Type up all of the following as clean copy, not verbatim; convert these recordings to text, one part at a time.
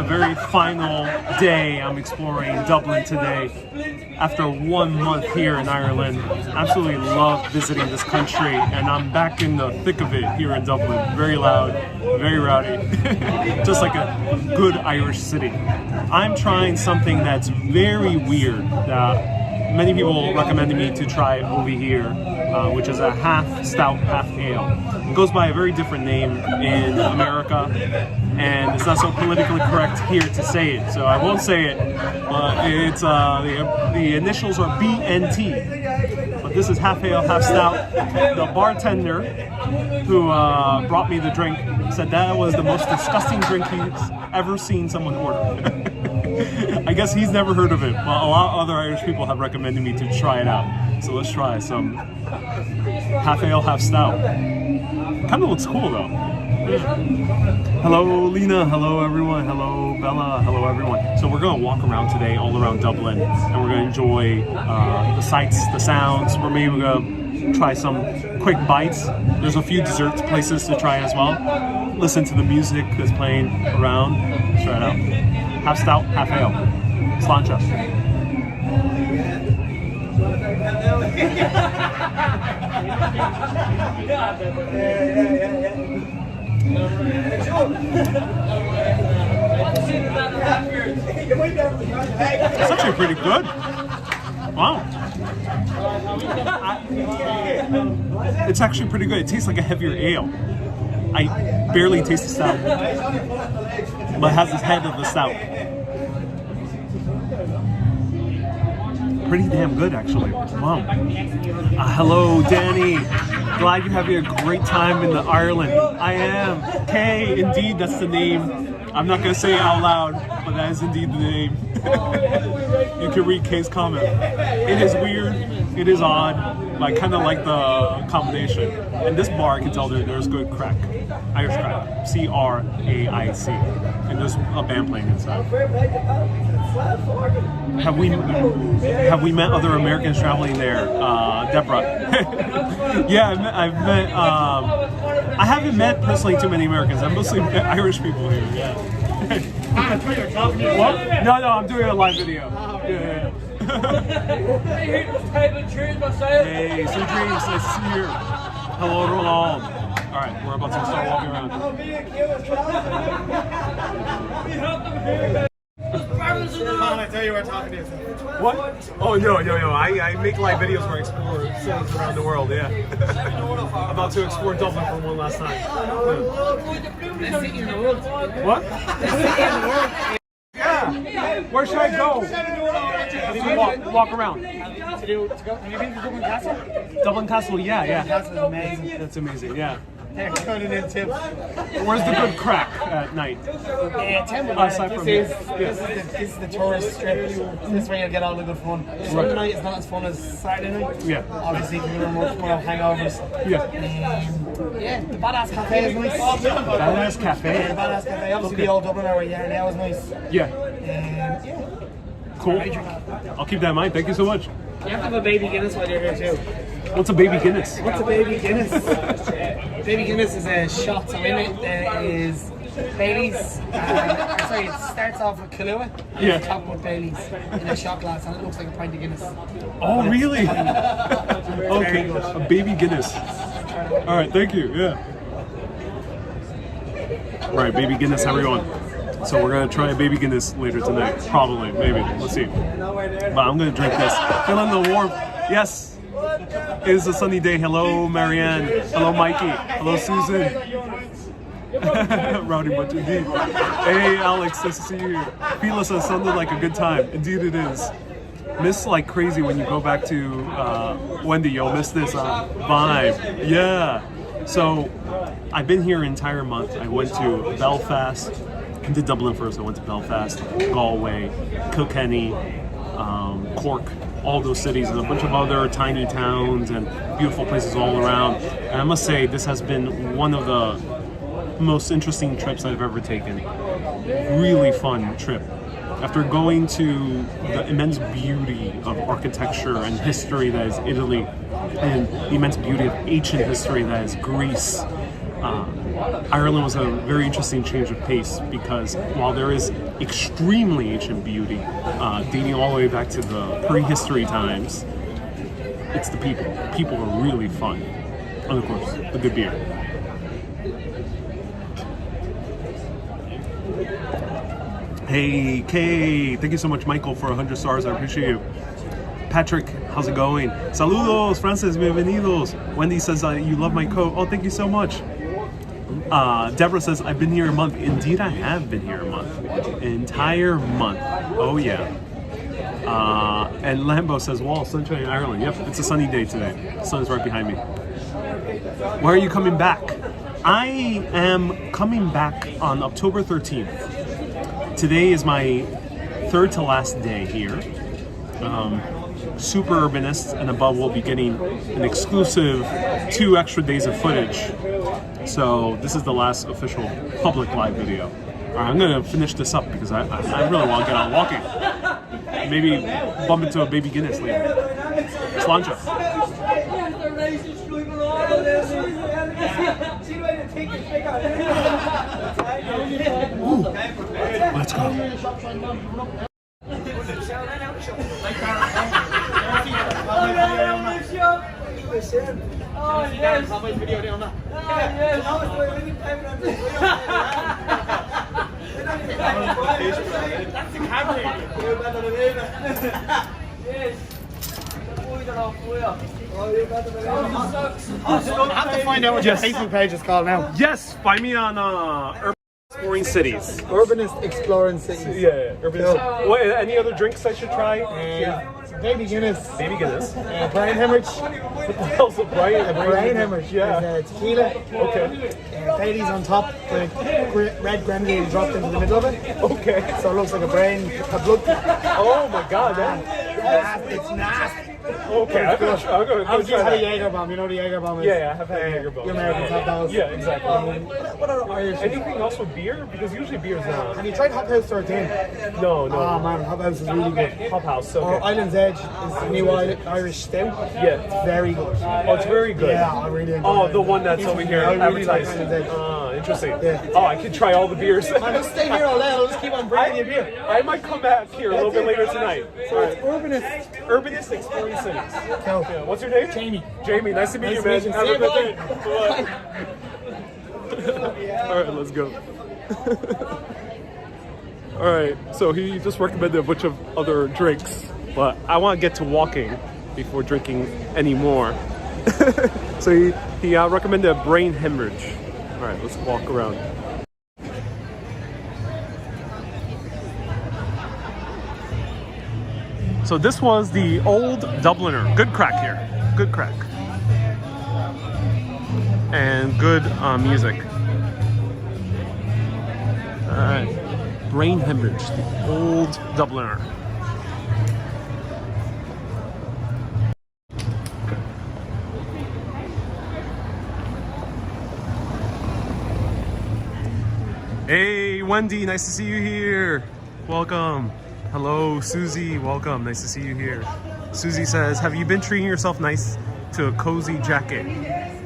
very final day. I'm exploring Dublin today. After 1 month here in Ireland, absolutely love visiting this country, and I'm back in the thick of it here in Dublin. Very loud, very rowdy, just like a good Irish city. I'm trying something that's very weird that many people recommended me to try over here, which is a half stout, half ale. It goes by a very different name in America, and it's not so politically correct here to say it, so I won't say it. But it's the initials are BNT. But this is half ale, half stout. The bartender who brought me the drink said that was the most disgusting drink he's ever seen someone order. I guess he's never heard of it, but a lot of other Irish people have recommended me to try it out. So let's try some half ale, half stout. Kind of looks cool though. Hello Lena, hello everyone, hello Bella, hello everyone. So we're gonna walk around today all around Dublin, and we're gonna enjoy the sights, the sounds. We're maybe gonna try some quick bites. There's a few dessert places to try as well. Listen to the music that's playing around. Let's try it out. Half stout, half ale. Sláinte. It's actually pretty good. Wow. It's actually pretty good. It tastes like a heavier ale. I barely taste the stout, but it has this head of the stout. Pretty damn good, actually. Wow. Hello, Danny. Glad you're having a great time in Ireland. I am. Kay, indeed, that's the name. I'm not going to say it out loud, but that is indeed the name. You can read Kay's comment. It is weird. It is odd, but I kind of like the combination. In this bar, I can tell there's good crack. Irish crack. C-R-A-I-C. And there's a band playing inside. Have we met other Americans traveling there? Deborah. Yeah, I've met. I haven't met personally too many Americans. I've mostly met Irish people here. Yeah. What? No, I'm doing a live video. Yeah. Hey, some dreams. Nice to see you. Hello, Roland. All right, we're about to start walking around. I tell you we're talking to you. What? Oh, no. I make live videos where I explore cities around the world, yeah. About to explore Dublin for one last time. Yeah. What? Yeah. Where should I go? Walk around. Have you been to Dublin Castle? Dublin Castle, yeah. That's amazing. That's amazing, yeah. Where's Where's the good crack at night? This is the tourist strip. This is where you'll get all the good fun. Sunday night is not as fun as Saturday night. Yeah. Obviously, people are much more hangovers. Yeah. Yeah, the Badass Cafe is nice. Badass Cafe? Yeah, the Badass Cafe. Obviously, the old Dublin where we are now is nice. Yeah. Yeah. Cool. I'll keep that in mind. Thank you so much. You have to have a baby Guinness while you're here too. What's a baby Guinness? What's a baby Guinness? Baby Guinness is a shot, so in it there is Baileys. Sorry, it starts off with Kahlua, and it's topped with Baileys in a shot glass, and it looks like a pint of Guinness. Oh, really? Okay, a baby Guinness. All right, thank you. Yeah. All right, baby Guinness, everyone. So we're gonna try a baby Guinness later tonight, probably, maybe. Let's see. But I'm gonna drink this. Feeling the warmth. Yes. It is a sunny day. Hello, Marianne. Hello, Mikey. Hello, Susan. Rowdy bunch indeed. Hey, Alex. Nice to see you. Fearless has sounded like a good time. Indeed, it is. Miss like crazy when you go back to Wendy. You'll miss this vibe. Yeah. So I've been here an entire month. I went to Belfast. I did Dublin first. I went to Belfast, Galway, Kilkenny, Cork, all those cities, and a bunch of other tiny towns and beautiful places all around. And I must say, this has been one of the most interesting trips I've ever taken. Really fun trip. After going to the immense beauty of architecture and history that is Italy, and the immense beauty of ancient history that is Greece, Ireland was a very interesting change of pace because while there is extremely ancient beauty, dating all the way back to the prehistory times, it's the people. People are really fun. And of course, the good beer. Hey, Kay, thank you so much, Michael, for 100 stars. I appreciate you. Patrick, how's it going? Saludos, Francis, bienvenidos. Wendy says you love my coat. Oh, thank you so much. Deborah says, I've been here a month. Indeed, I have been here a month. An entire month. Oh, yeah. And Lambo says, wow, sunshine in Ireland. Yep, it's a sunny day today. The sun is right behind me. Where are you coming back? I am coming back on October 13th. Today is my third to last day here. Super Urbanist and above will be getting an exclusive 2 extra days of footage. So this is the last official public live video. All right, I'm gonna finish this up because I really want to get out walking. Maybe bump into a baby Guinness later. Sláinte. Let's go. Oh, yes. That's the camera. Yes. I have to find out what your Facebook page is called now. Yes, find me on Urbanist Exploring Cities. Urbanist Exploring Cities. Yeah, Urbanist. What, any other drinks I should try? Baby Guinness. Baby Guinness. Brain hemorrhage. What the hell's a brain? Brain hemorrhage. Yeah. There's tequila. Okay. Baileys on top. The red grenadine dropped into the middle of it. Okay. So it looks like a brain, a blood. Oh my god, man. It's nasty. Okay, I'm gonna try Obviously, you had a that. Jaeger bomb. You know the Jaeger bomb is? Yeah, I have had Jaeger bomb. You Americans have those. Yeah, exactly. What are Irish? Anything else with beer? Because usually beer is not. Have you tried Hop House 13? No. Oh man, Hop House is really good. Hop House, Or okay. Island's Edge is the new Irish stout. Yeah. It's very good. Oh, it's very good. Yeah, I really enjoy Oh, it. the one that's over here I really like advertised. Island's Edge. Interesting. Yeah. Oh, I could try all the beers. Man, just stay here all day. I'll just keep on bringing you beer. I might come back here a little bit later tonight. So it's Urbanist. Urbanist Exploring Cities. Cool. Yeah, what's your name? Jamie. Jamie, nice to meet you, man. Nice to meet you. Have a See good you, day. All right, let's go. All right, so he just recommended a bunch of other drinks, but I want to get to walking before drinking any more. So he recommended a brain hemorrhage. All right, let's walk around. So this was the old Dubliner. Good crack here. Good crack. And good music. Alright. Brain hemorrhage. The old Dubliner. Hey, Wendy, nice to see you here. Welcome. Hello, Susie. Welcome. Nice to see you here. Susie says, have you been treating yourself nice to a cozy jacket?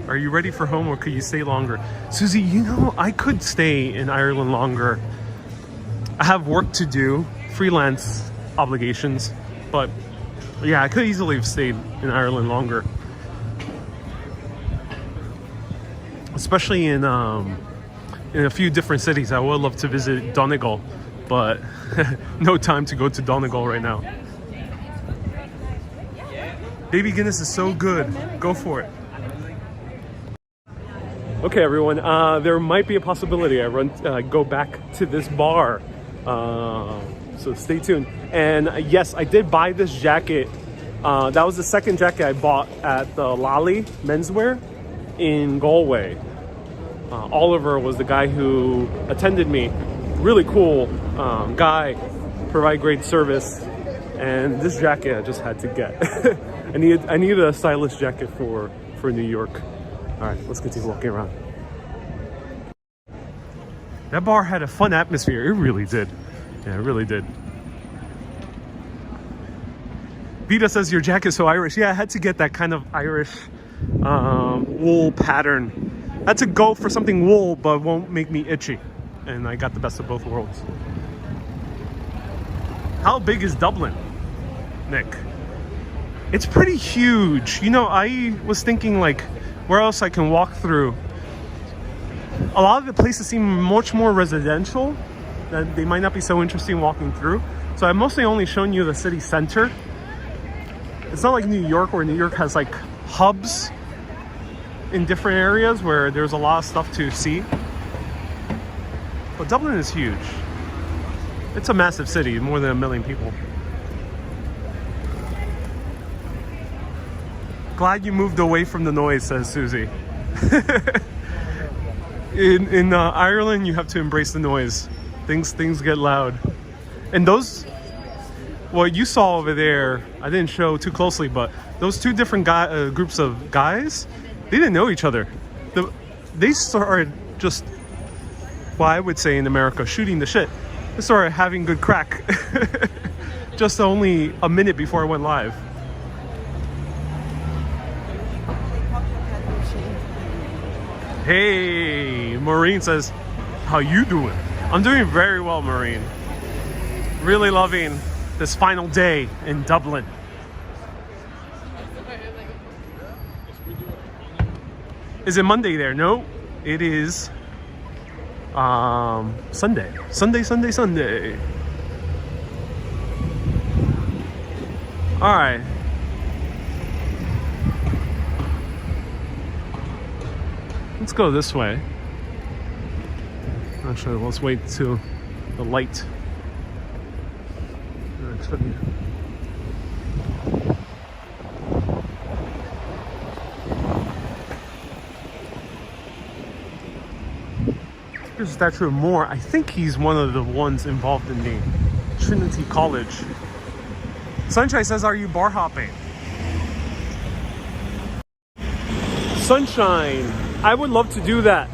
Are you ready for home or could you stay longer? Susie, you know, I could stay in Ireland longer. I have work to do, freelance obligations, but yeah, I could easily have stayed in Ireland longer. Especially in a few different cities. I would love to visit Donegal, but no time to go to Donegal right now. Baby Guinness is so good. Go for it. Okay, everyone. There might be a possibility I go back to this bar. So stay tuned. And yes, I did buy this jacket. That was the second jacket I bought at the Lally Menswear in Galway. Oliver was the guy who attended me. Really cool guy, provide great service. And this jacket I just had to get. I needed a stylish jacket for New York. All right, let's continue walking around. That bar had a fun atmosphere. It really did. Yeah, it really did. Vita says your jacket's so Irish. Yeah, I had to get that kind of Irish wool pattern. had to go for something wool, but won't make me itchy. And I got the best of both worlds. How big is Dublin, Nick? It's pretty huge. You know, I was thinking like, where else I can walk through. A lot of the places seem much more residential, that they might not be so interesting walking through. So I've mostly only shown you the city center. It's not like New York, where New York has like hubs in different areas where there's a lot of stuff to see. But Dublin is huge. It's a massive city, more than 1 million people. Glad you moved away from the noise, says Susie. In Ireland, you have to embrace the noise. Things get loud. And those, what you saw over there, I didn't show too closely, but those two different groups of guys, they didn't know each other. They started just, well, I would say in America, shooting the shit. They started having good crack. Just only a minute before I went live. Hey, Maureen says, how you doing? I'm doing very well, Maureen. Really loving this final day in Dublin. Is it Monday there? No, it is Sunday. Sunday. All right. Let's go this way. Actually, let's wait till the light. Here's a statue of Moore. I think he's one of the ones involved in the Trinity College. Sunshine says, are you bar hopping? Sunshine, I would love to do that.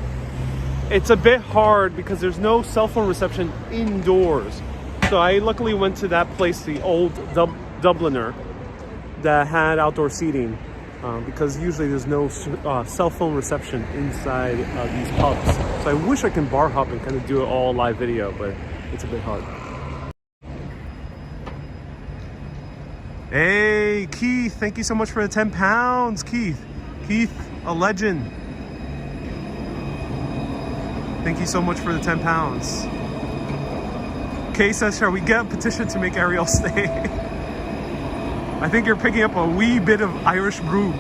It's a bit hard because there's no cell phone reception indoors. So I luckily went to that place, the old Dubliner, that had outdoor seating. Because usually there's no cell phone reception inside these pubs. So I wish I can bar hop and kind of do it all live video, but it's a bit hard. Hey, Keith, thank you so much for the 10 pounds, Keith. Keith, a legend. Thank you so much for the 10 pounds. Kay says, shall we get a petition to make Ariel stay? I think you're picking up a wee bit of Irish brogue.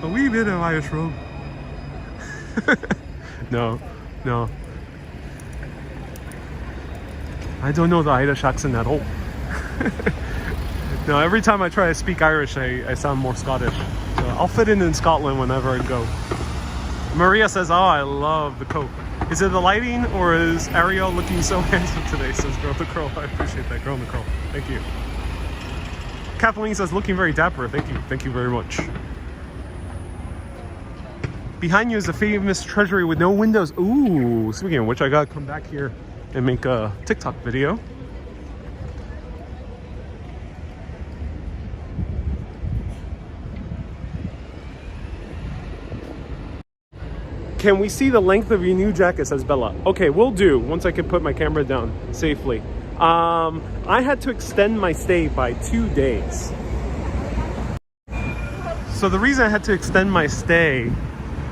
A wee bit of Irish brogue. No. I don't know the Irish accent at all. No, every time I try to speak Irish, I sound more Scottish. So I'll fit in Scotland whenever I go. Maria says, oh, I love the coat. Is it the lighting or is Ariel looking so handsome today? Says Girl the Crow. I appreciate that, Girl the Crow. Thank you. Kathleen says, looking very dapper. Thank you. Thank you very much. Behind you is the famous treasury with no windows. Ooh, speaking of which, I gotta come back here and make a TikTok video. Can we see the length of your new jacket, says Bella. Okay, we'll do once I can put my camera down safely. I had to extend my stay by 2 days. So the reason I had to extend my stay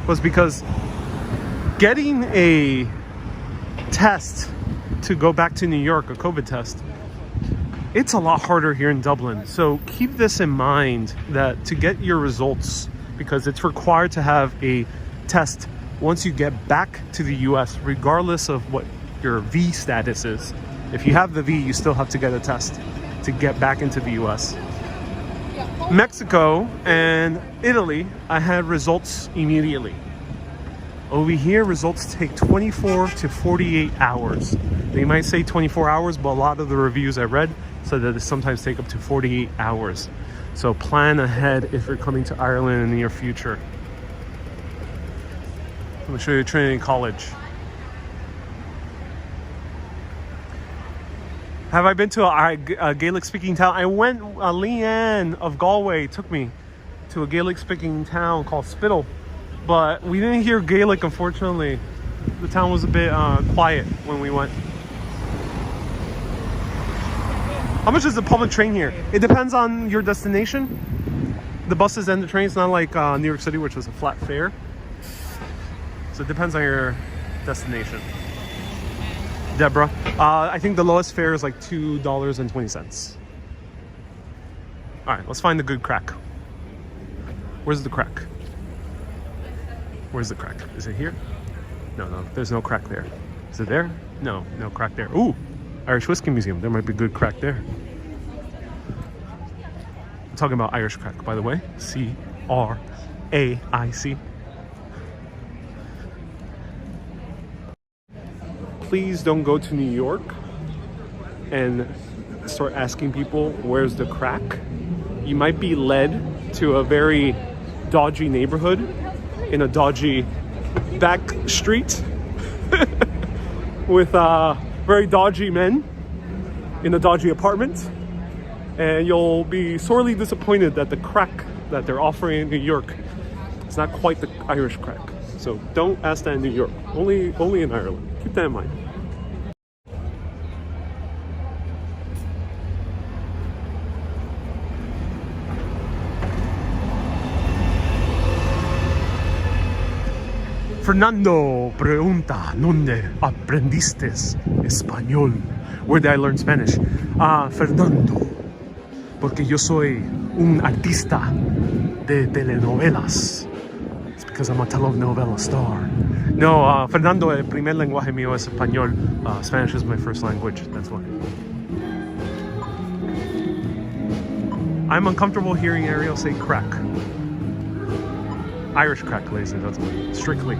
was because getting a test to go back to New York, a COVID test, it's a lot harder here in Dublin. So keep this in mind, that to get your results, because it's required to have a test once you get back to the US, regardless of what your V status is. If you have the V, you still have to get a test to get back into the US. Mexico and Italy, I had results immediately. Over here, results take 24 to 48 hours. They might say 24 hours, but a lot of the reviews I read said that they sometimes take up to 48 hours. So plan ahead if you're coming to Ireland in the near future. I'm gonna show you Trinity College. Have I been to a Gaelic-speaking town? I went, Leanne of Galway took me to a Gaelic-speaking town called Spittle. but we didn't hear Gaelic, unfortunately. The town was a bit quiet when we went. How much is the public train here? It depends on your destination. The buses and the trains, not like New York City, which is a flat fare. So it depends on your destination. Deborah, I think the lowest fare is like $2.20. All right, let's find the good crack. Where's the crack? Where's the crack? Is it here? No, there's no crack there. Is it there? No crack there. Ooh, Irish Whiskey Museum. There might be good crack there. I'm talking about Irish crack, by the way. C-R-A-I-C. Please don't go to New York and start asking people where's the crack. You might be led to a very dodgy neighborhood in a dodgy back street with very dodgy men in a dodgy apartment, and you'll be sorely disappointed that the crack that they're offering in New York is not quite the Irish crack. So don't ask that in New York, only in Ireland. Keep that in mind. Fernando pregunta, ¿dónde aprendiste español? Where did I learn Spanish? Fernando, porque yo soy un artista de telenovelas. It's because I'm a telenovela star. No, Fernando, el primer lenguaje mío es español. Spanish is my first language, that's why. I'm uncomfortable hearing Ariel say crack. Irish crack, ladies and gentlemen, strictly.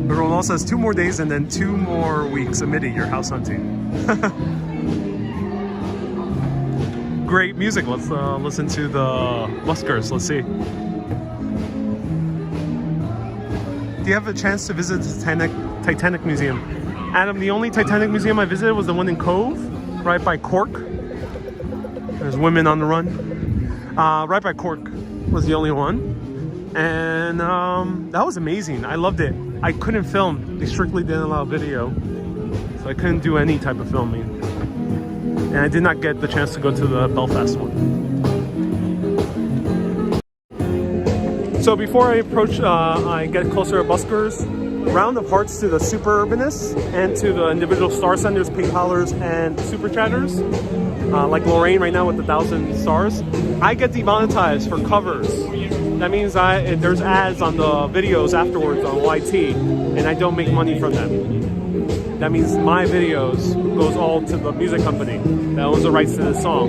Ronald says 2 more days and then 2 more weeks. Admitting you're house hunting. Great music. Let's listen to the buskers. Let's see. Do you have a chance to visit the Titanic Museum? Adam, the only Titanic museum I visited was the one in Cove, right by Cork. There's women on the run. Right by Cork was the only one. And that was amazing. I loved it. I couldn't film. They strictly didn't allow video. So I couldn't do any type of filming. And I did not get the chance to go to the Belfast one. So before I approach, I get closer to buskers, round of hearts to the super urbanists and to the individual star senders, PayPalers, and super chatters, like Lorraine right now with the 1,000 stars. I get demonetized for covers. That means there's ads on the videos afterwards on YT, and I don't make money from them. That means my videos goes all to the music company that owns the rights to the song.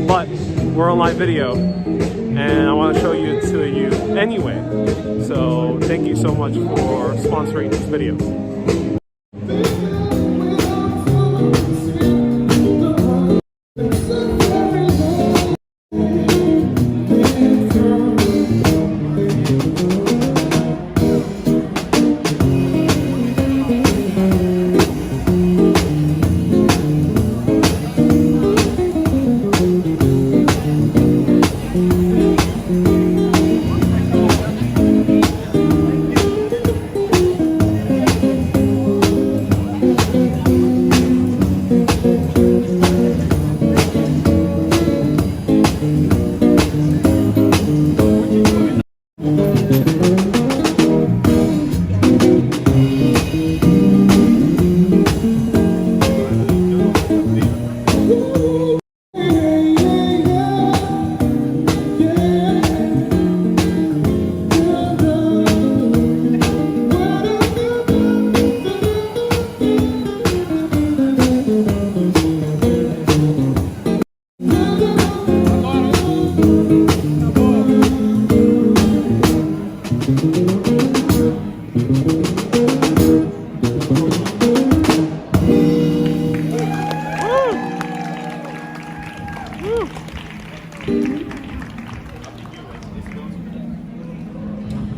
But we're on live video, and I want to show you to you anyway. So thank you so much for sponsoring this video.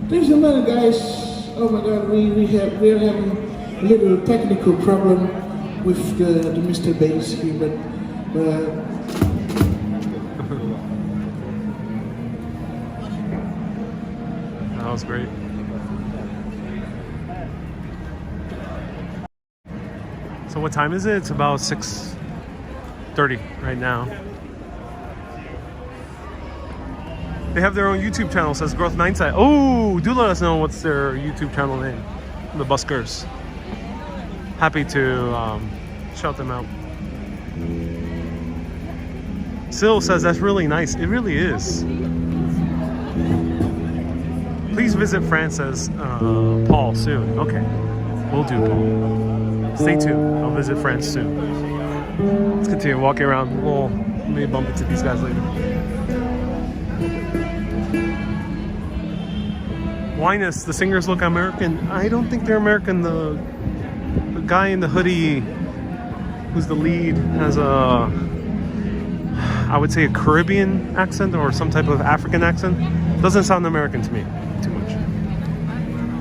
There's a lot of guys. Oh my God, we're having a little technical problem with the Mr. Bass here, but that was great. So what time is it? It's about 6:30 right now. They have their own YouTube channel, says Growth 9 Side. Oh, do let us know what's their YouTube channel name. The Buskers. Happy to shout them out. Sil says that's really nice. It really is. Please visit France, says Paul, soon. Okay, we'll do, Paul. Stay tuned. I'll visit France soon. Let's continue walking around. We'll maybe bump into these guys later. Winus, the singers look American. I don't think they're American. The guy in the hoodie, who's the lead, has a, I would say, a Caribbean accent or some type of African accent. Doesn't sound American to me too much.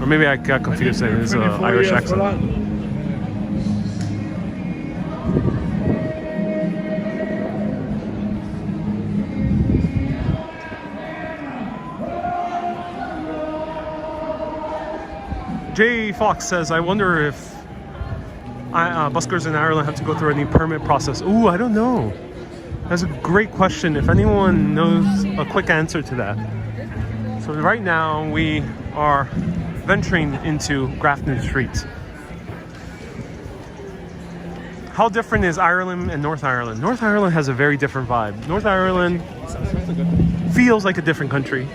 Or maybe I got confused saying it's an Irish accent. Jay Fox says, I wonder if buskers in Ireland have to go through any permit process. Ooh, I don't know. That's a great question. If anyone knows a quick answer to that. So right now we are venturing into Grafton Street. How different is Ireland and North Ireland? North Ireland has a very different vibe. North Ireland feels like a different country.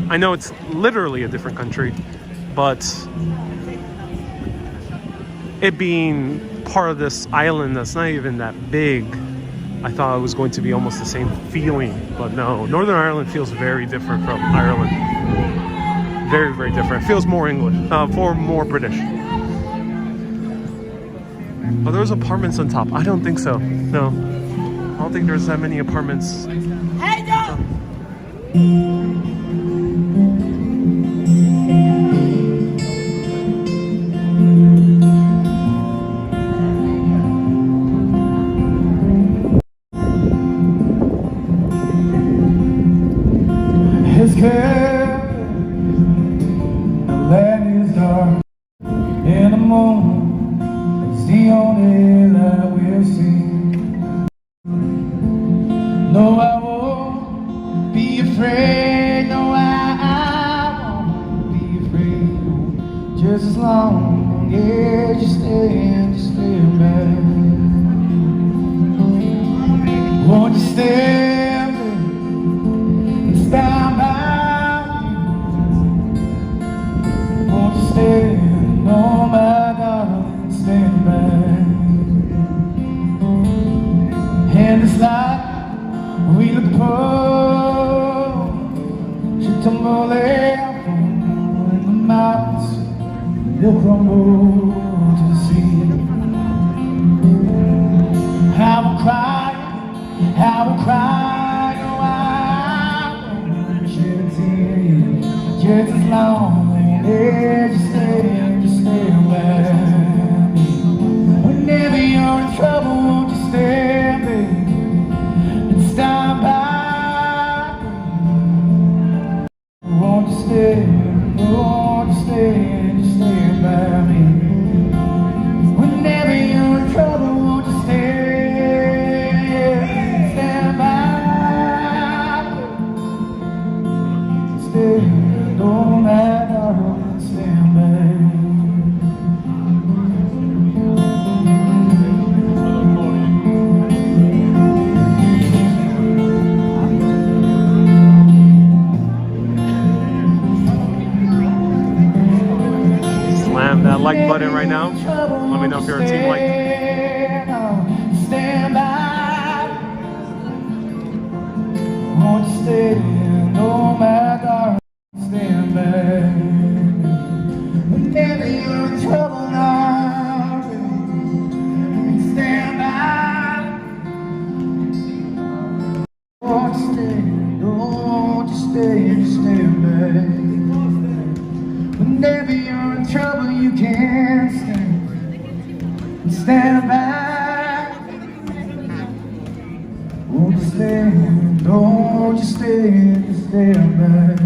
I know it's literally a different country, but it being part of this island that's not even that big, I thought it was going to be almost the same feeling, but no. Northern Ireland feels very different from Ireland. Very, very different. It feels more English, more British. Are those apartments on top? I don't think so. No. I don't think there's that many apartments. Hey, No, I won't be afraid. No, I won't be afraid. Just as long as you stay back. Won't you stand and stand by me? Won't you stand, oh my darling, stand back. And it's like we look poor, she tumble in the mountains, they'll crumble to the sea. I will cry, oh I won't shed a tear, just as long as you stay away. Whenever you're in trouble, won't you stand there? Stand by. Won't you stay by me? Whenever you're in trouble, won't you stand by? Stay, don't matter, stand by. That like button right now. Let me know if you're a team like. Stand by. Won't you stand, oh my darling, stand back. Whenever you're in trouble now, stand by. Won't you stand back. Whenever you're in trouble, you can't stand. stand back. Won't you stand, don't you stand back.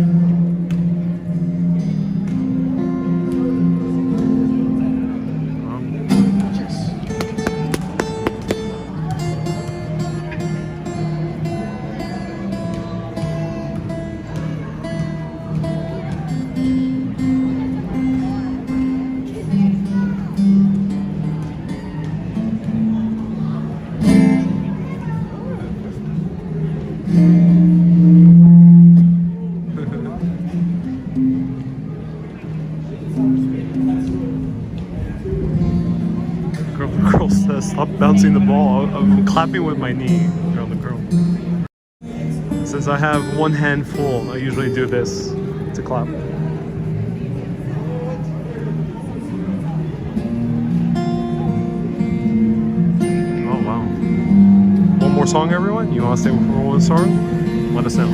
Girl says, stop bouncing the ball. I'm clapping with my knee around the girl. Since I have one hand full, I usually do this to clap. Oh wow. One more song, everyone? You want to stay for one song? Let us know.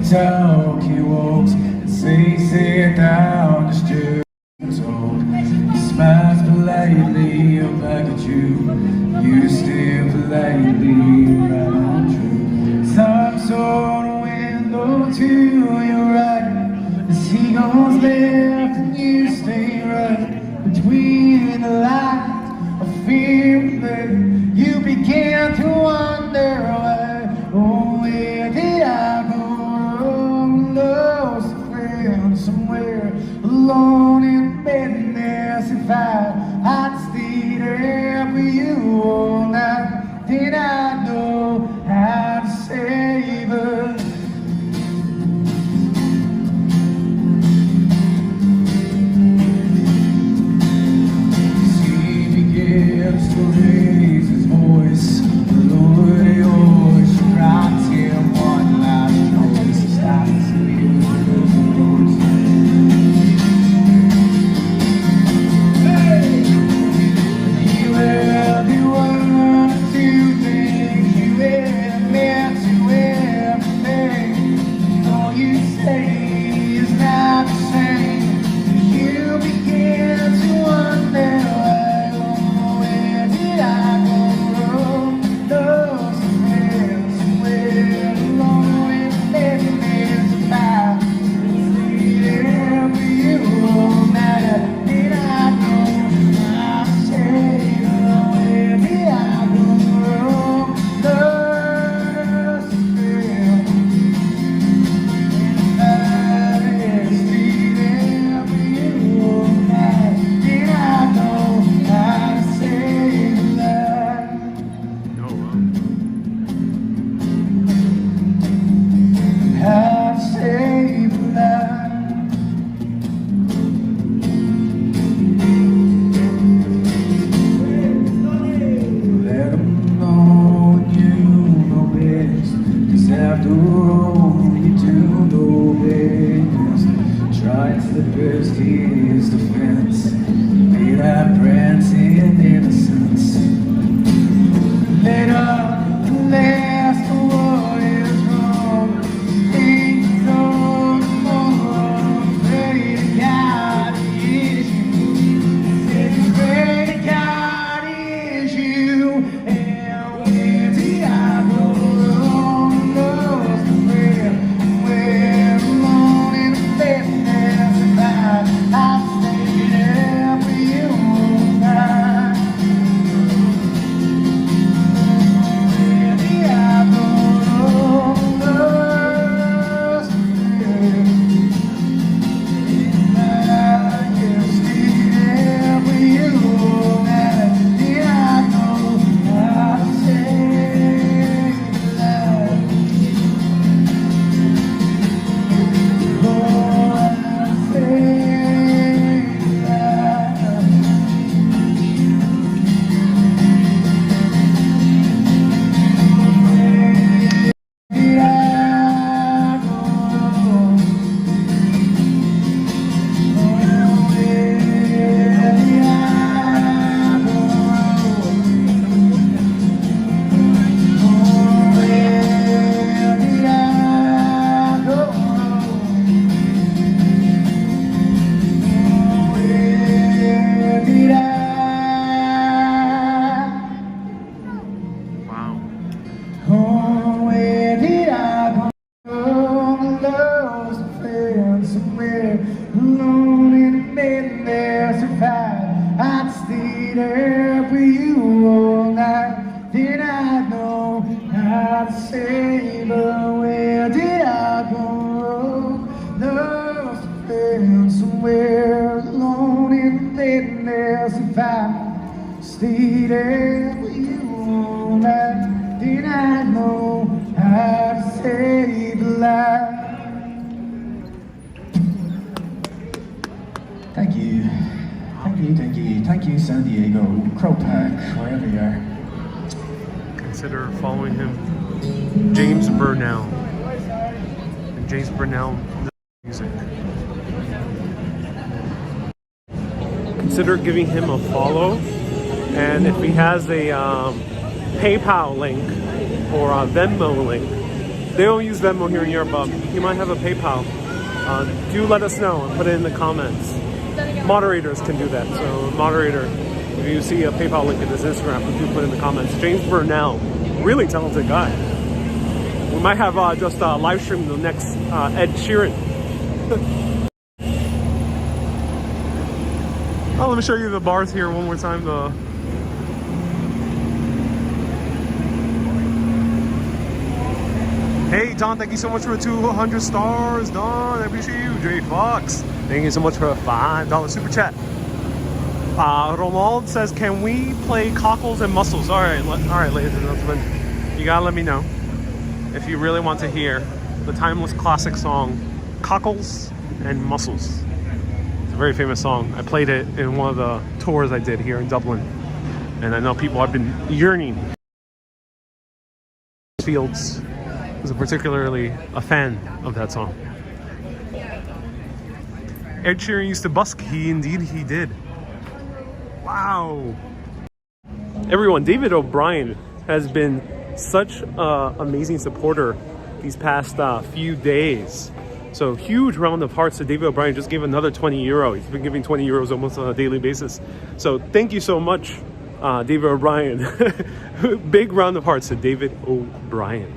Talk, he walks and says, sit down, it's just told. He smiles politely back at you. You stare politely right on true. Some sort of window to your right. The seagulls left and you stay right between the light of fear and blame. You began to wonder why. Oh, where did I go? Somewhere alone in bedness. If I'd stayed there for you all night, did I know how to save her? He begins to raise his voice, lower yours, she cries him one last noise. He starts to leave the doors. somewhere alone in a bed there, survive. I'd stay there with you all night. Then I'd know how to say, but where did I go? Lost a friend somewhere alone in a bed there, survive. Stay there with you all night. Then I know how to save a life. Thank you. Thank you, thank you. Thank you, San Diego, Crow Park, wherever you are. Consider following him. James Burnell. And James Burnell music. Consider giving him a follow. And if he has a PayPal link or a Venmo link, they don't use Venmo here in Europe, but he might have a PayPal. Do let us know and put it in the comments. Moderators can do that. So moderator, if you see a PayPal link in his Instagram, do put it in the comments. James Burnell, really talented guy. We might have just live stream the next Ed Sheeran. Oh, let me show you the bars here one more time. Hey Don, thank you so much for the 200 stars. Don, I appreciate you. Jay Fox, thank you so much for a $5 super chat. Ronald says, can we play cockles and mussels? All right, ladies and gentlemen, you gotta let me know if you really want to hear the timeless classic song, Cockles and Mussels. It's a very famous song. I played it in one of the tours I did here in Dublin, and I know people have been yearning. Fields was particularly a fan of that song. Ed Sheeran used to busk. Indeed he did. Wow. Everyone, David O'Brien has been such an amazing supporter these past few days. So huge round of hearts to David O'Brien. Just gave another 20 euro. He's been giving 20 euros almost on a daily basis. So thank you so much, David O'Brien. Big round of hearts to David O'Brien.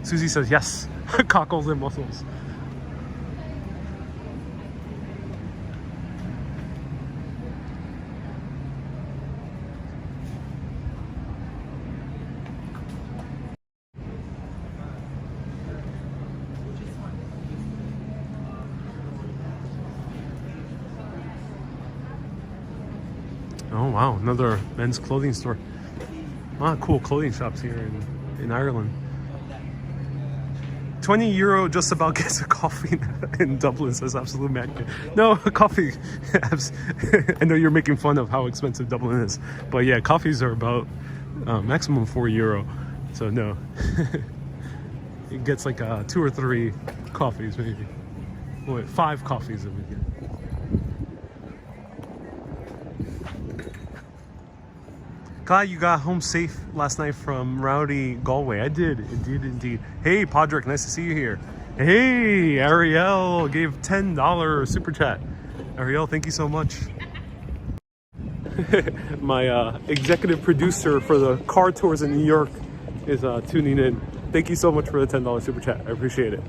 Susie says yes. Cockles and mussels. Oh wow, another men's clothing store. A lot of cool clothing shops here in Ireland. 20 euro just about gets a coffee in Dublin, says Absolute Magnet. No, coffee. I know you're making fun of how expensive Dublin is, but yeah, coffees are about maximum 4 euro. So no, it gets like 2 or 3 coffees maybe. Wait, 5 coffees if we get. Glad you got home safe last night from rowdy Galway. I did indeed. Hey Podrick, nice to see you here. Hey, Ariel gave $10 super chat. Ariel, thank you so much. My executive producer for the car tours in New York is tuning in. Thank you so much for the $10 super chat. I appreciate it.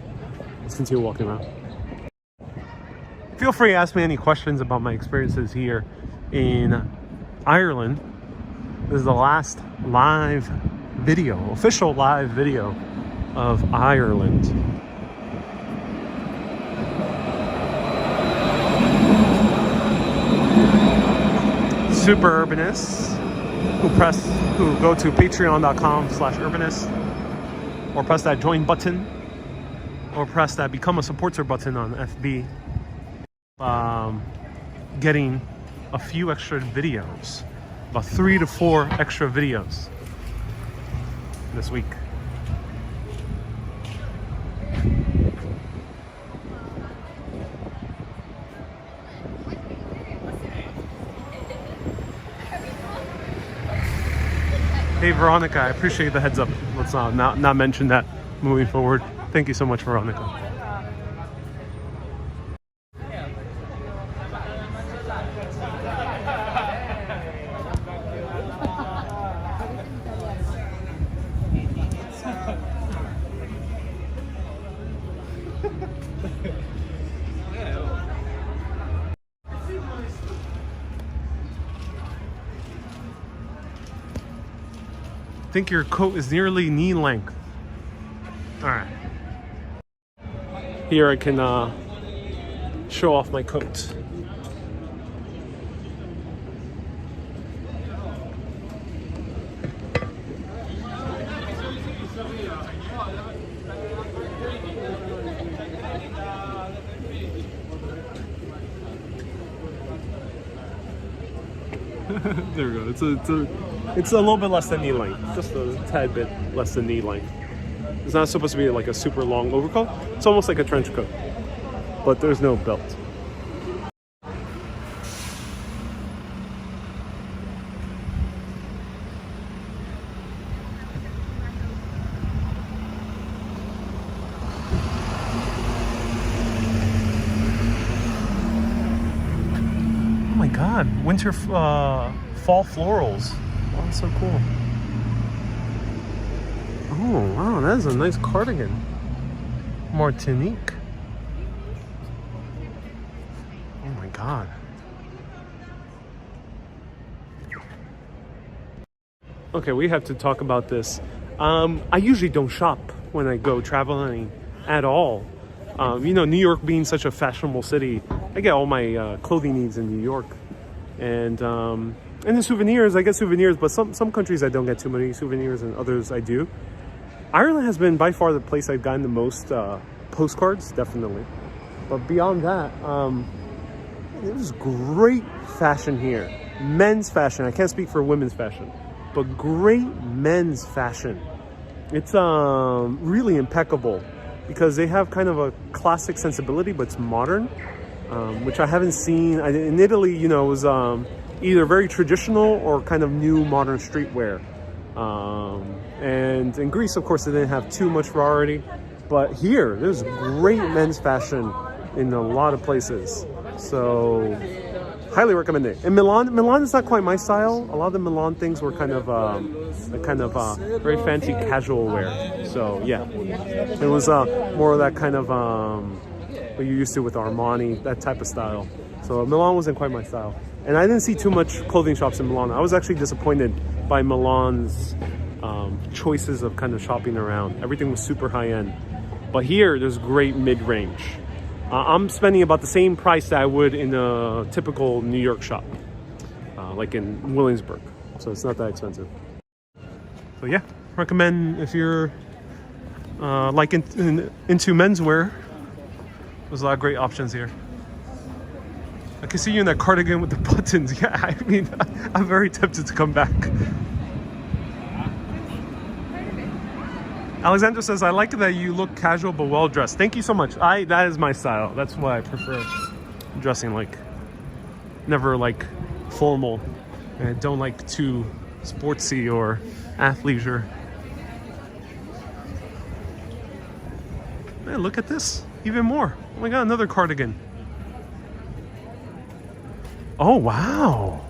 Let's continue walking around. Feel free to ask me any questions about my experiences here in Ireland. This is the last live video, official live video of Ireland. Super Urbanists who go to patreon.com/Urbanist, or press that join button, or press that become a supporter button on FB. Getting a few extra videos. About 3 to 4 extra videos this week. Hey Veronica, I appreciate the heads up. Let's not mention that moving forward. Thank you so much, Veronica. I think your coat is nearly knee length. All right. Here I can show off my coat. There we go. It's a little bit less than knee length, just a tad bit less than knee length. It's not supposed to be like a super long overcoat. It's almost like a trench coat, but there's no belt. Oh my God, winter fall florals. Oh, that's so cool. Oh, wow, that is a nice cardigan. Martinique. Oh my God. Okay, we have to talk about this. I usually don't shop when I go traveling at all. You know, New York being such a fashionable city, I get all my clothing needs in New York. And the souvenirs, I get souvenirs, but some countries I don't get too many souvenirs and others I do. Ireland has been by far the place I've gotten the most postcards, definitely. But beyond that, there's great fashion here. Men's fashion. I can't speak for women's fashion, but great men's fashion. It's really impeccable because they have kind of a classic sensibility, but it's modern, which I haven't seen. In Italy, you know, it was either very traditional or kind of new modern streetwear. And in Greece, of course, they didn't have too much variety. But here, there's great men's fashion in a lot of places. So, highly recommend it. In Milan is not quite my style. A lot of the Milan things were kind of very fancy casual wear. So, yeah. It was more of that kind of what you're used to with Armani, that type of style. So, Milan wasn't quite my style. And I didn't see too much clothing shops in Milan. I was actually disappointed by Milan's choices of kind of shopping around. Everything was super high-end. But here, there's great mid-range. I'm spending about the same price that I would in a typical New York shop, like in Williamsburg. So it's not that expensive. So yeah, recommend if you're like into menswear. There's a lot of great options here. I can see you in that cardigan with the buttons. Yeah, I mean, I'm very tempted to come back. Alexandra says, I like that you look casual but well dressed. Thank you so much. That is my style. That's what I prefer dressing like. Never like formal. And I don't like too sportsy or athleisure. Man, look at this. Even more. Oh my God, another cardigan. Oh, wow.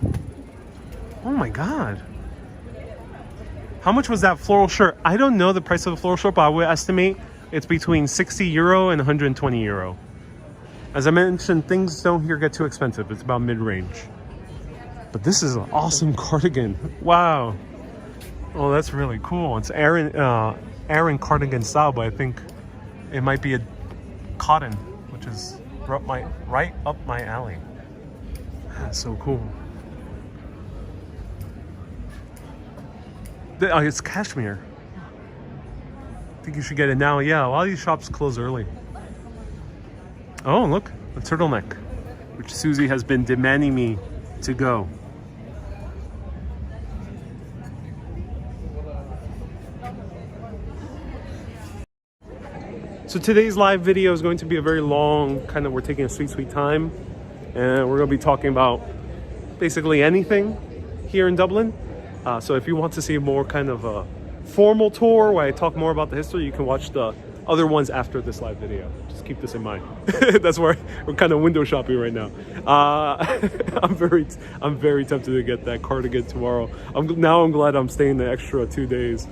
Oh my God. How much was that floral shirt? I don't know the price of the floral shirt, but I would estimate it's between 60 euro and 120 euro. As I mentioned, things don't here get too expensive. It's about mid-range. But this is an awesome cardigan. Wow. Oh, that's really cool. It's Aran cardigan style, but I think it might be a cotton, which is right up my alley. That's so cool. Oh, it's cashmere. I think you should get it now. Yeah, a lot of these shops close early. Oh, look, a turtleneck, which Susie has been demanding me to go. So today's live video is going to be a very long, we're taking a sweet time. And we're going to be talking about basically anything here in Dublin. So if you want to see more kind of a formal tour where I talk more about the history, you can watch the other ones after this live video. Just keep this in mind. That's where we're kind of window shopping right now. I'm very tempted to get that cardigan tomorrow. I'm glad I'm staying the extra 2 days.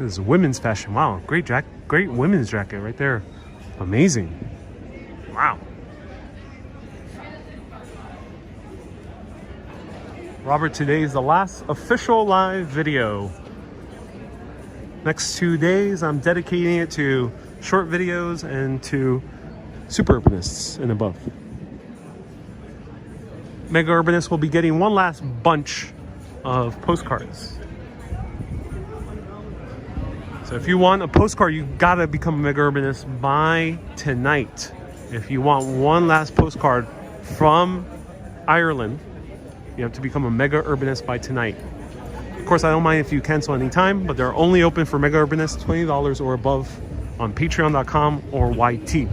This is women's fashion. Wow, great women's jacket right there. Amazing. Wow. Robert, today is the last official live video. Next 2 days, I'm dedicating it to short videos and to super urbanists and above. Mega Urbanists will be getting one last bunch of postcards. So if you want a postcard, you gotta become a Mega Urbanist by tonight. If you want one last postcard from Ireland, you have to become a Mega Urbanist by tonight. Of course, I don't mind if you cancel any time, but they're only open for Mega Urbanists, $20 or above on patreon.com or YT.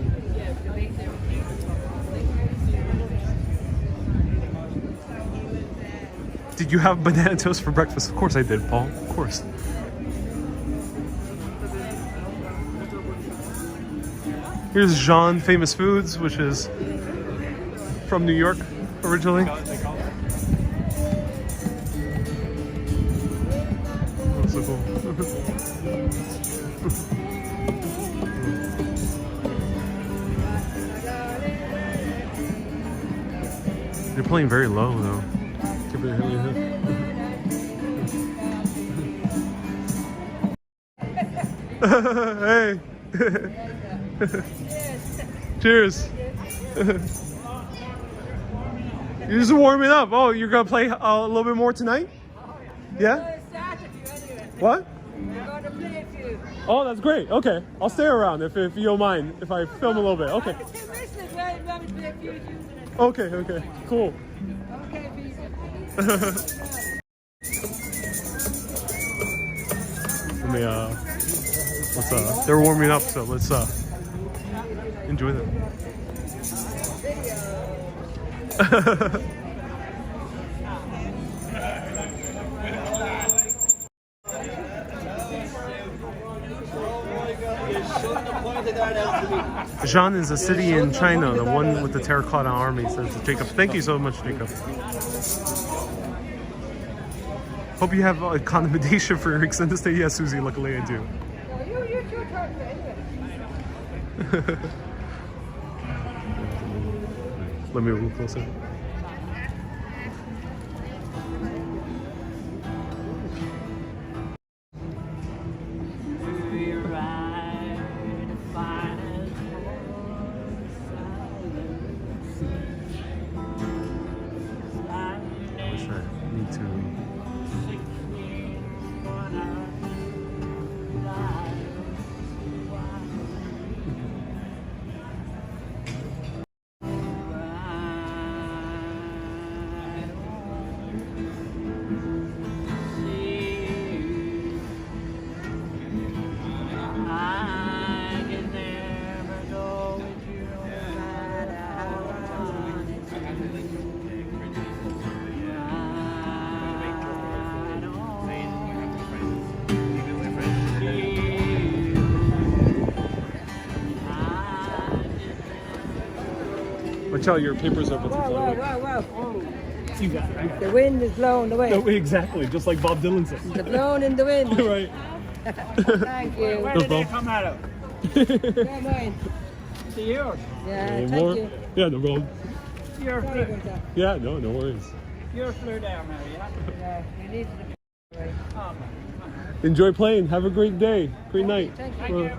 Did you have banana toast for breakfast? Of course I did, Paul. Of course. Here's Jean Famous Foods, which is from New York originally. Oh, so cool. They're playing very low though. Hey. Cheers. You're just warming up. Oh, you're gonna play a little bit more tonight? Yeah? What? We're going to play a few. Oh, that's great. Okay. I'll stay around if you don't mind, if I film a little bit. Okay. Okay, cool. Okay, peace. Let me, they're warming up, so let's, enjoy them. Jean is a city in China, the one with the terracotta army, says Jacob. Thank you so much, Jacob. Hope you have accommodation for your extended stay. Yes, Susie, luckily I do. You're too tired anyway. Let me move closer. Watch out, your papers are about to fly away. Whoa. You got it. Right? The wind is blowing away. No, exactly, just like Bob Dylan said. It's blowing in the wind. Right. Thank you. Where did they come out of? Come on. To yours. Yeah, Any thank more? you. Yeah, no problem. Yours Sorry flew, about that. Yeah, no worries. yours flew down there, yeah? Yeah, we needed a right. Oh, man. Enjoy playing. Have a great day. Great night. Thank Thank you.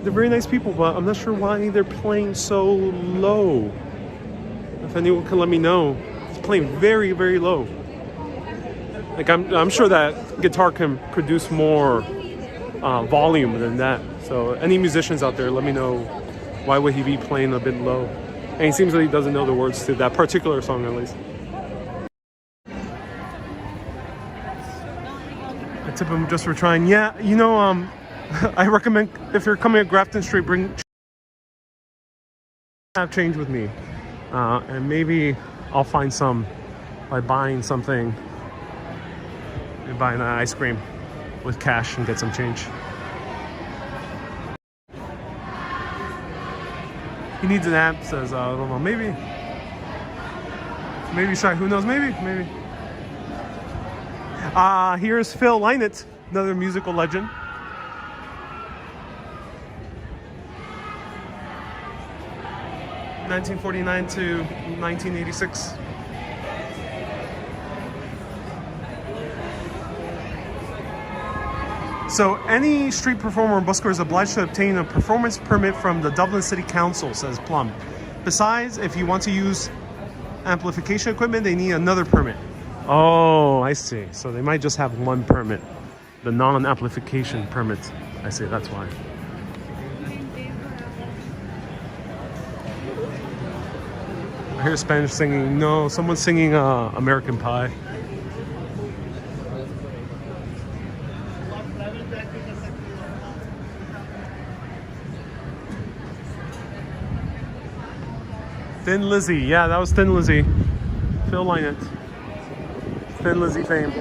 They're very nice people, but I'm not sure why they're playing so low. If anyone can let me know. It's playing very, very low. Like I'm sure that guitar can produce more volume than that. So any musicians out there, let me know why would he be playing a bit low. And he seems like he doesn't know the words to that particular song at least. I tip him just for trying. Yeah, you know, I recommend if you're coming to Grafton Street, have change with me, and maybe I'll find some by buying something, and buying an ice cream with cash and get some change. He needs an app, says, I don't know, maybe shy, who knows, maybe. Here's Phil Lynott, another musical legend. (1949 to 1986). So any street performer or busker is obliged to obtain a performance permit from the Dublin City Council, says Plum. Besides, if you want to use amplification equipment, they need another permit. Oh, I see. So they might just have one permit, the non-amplification permit. I see, that's why. I hear Spanish singing. No, someone's singing American Pie. Thin Lizzy, yeah, that was Thin Lizzy. Phil Lynott. Thin Lizzy fame.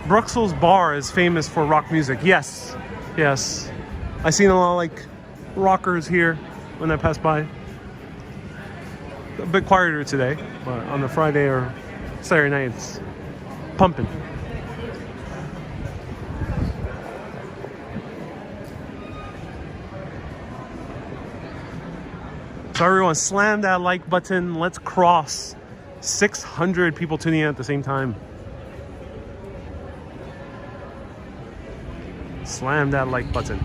Bruxelles Bar is famous for rock music. Yes, yes. I seen a lot of like rockers here when I passed by. A bit quieter today, but on a Friday or Saturday night, it's pumping. So everyone, slam that like button. Let's cross 600 people tuning in at the same time. Slam that like button.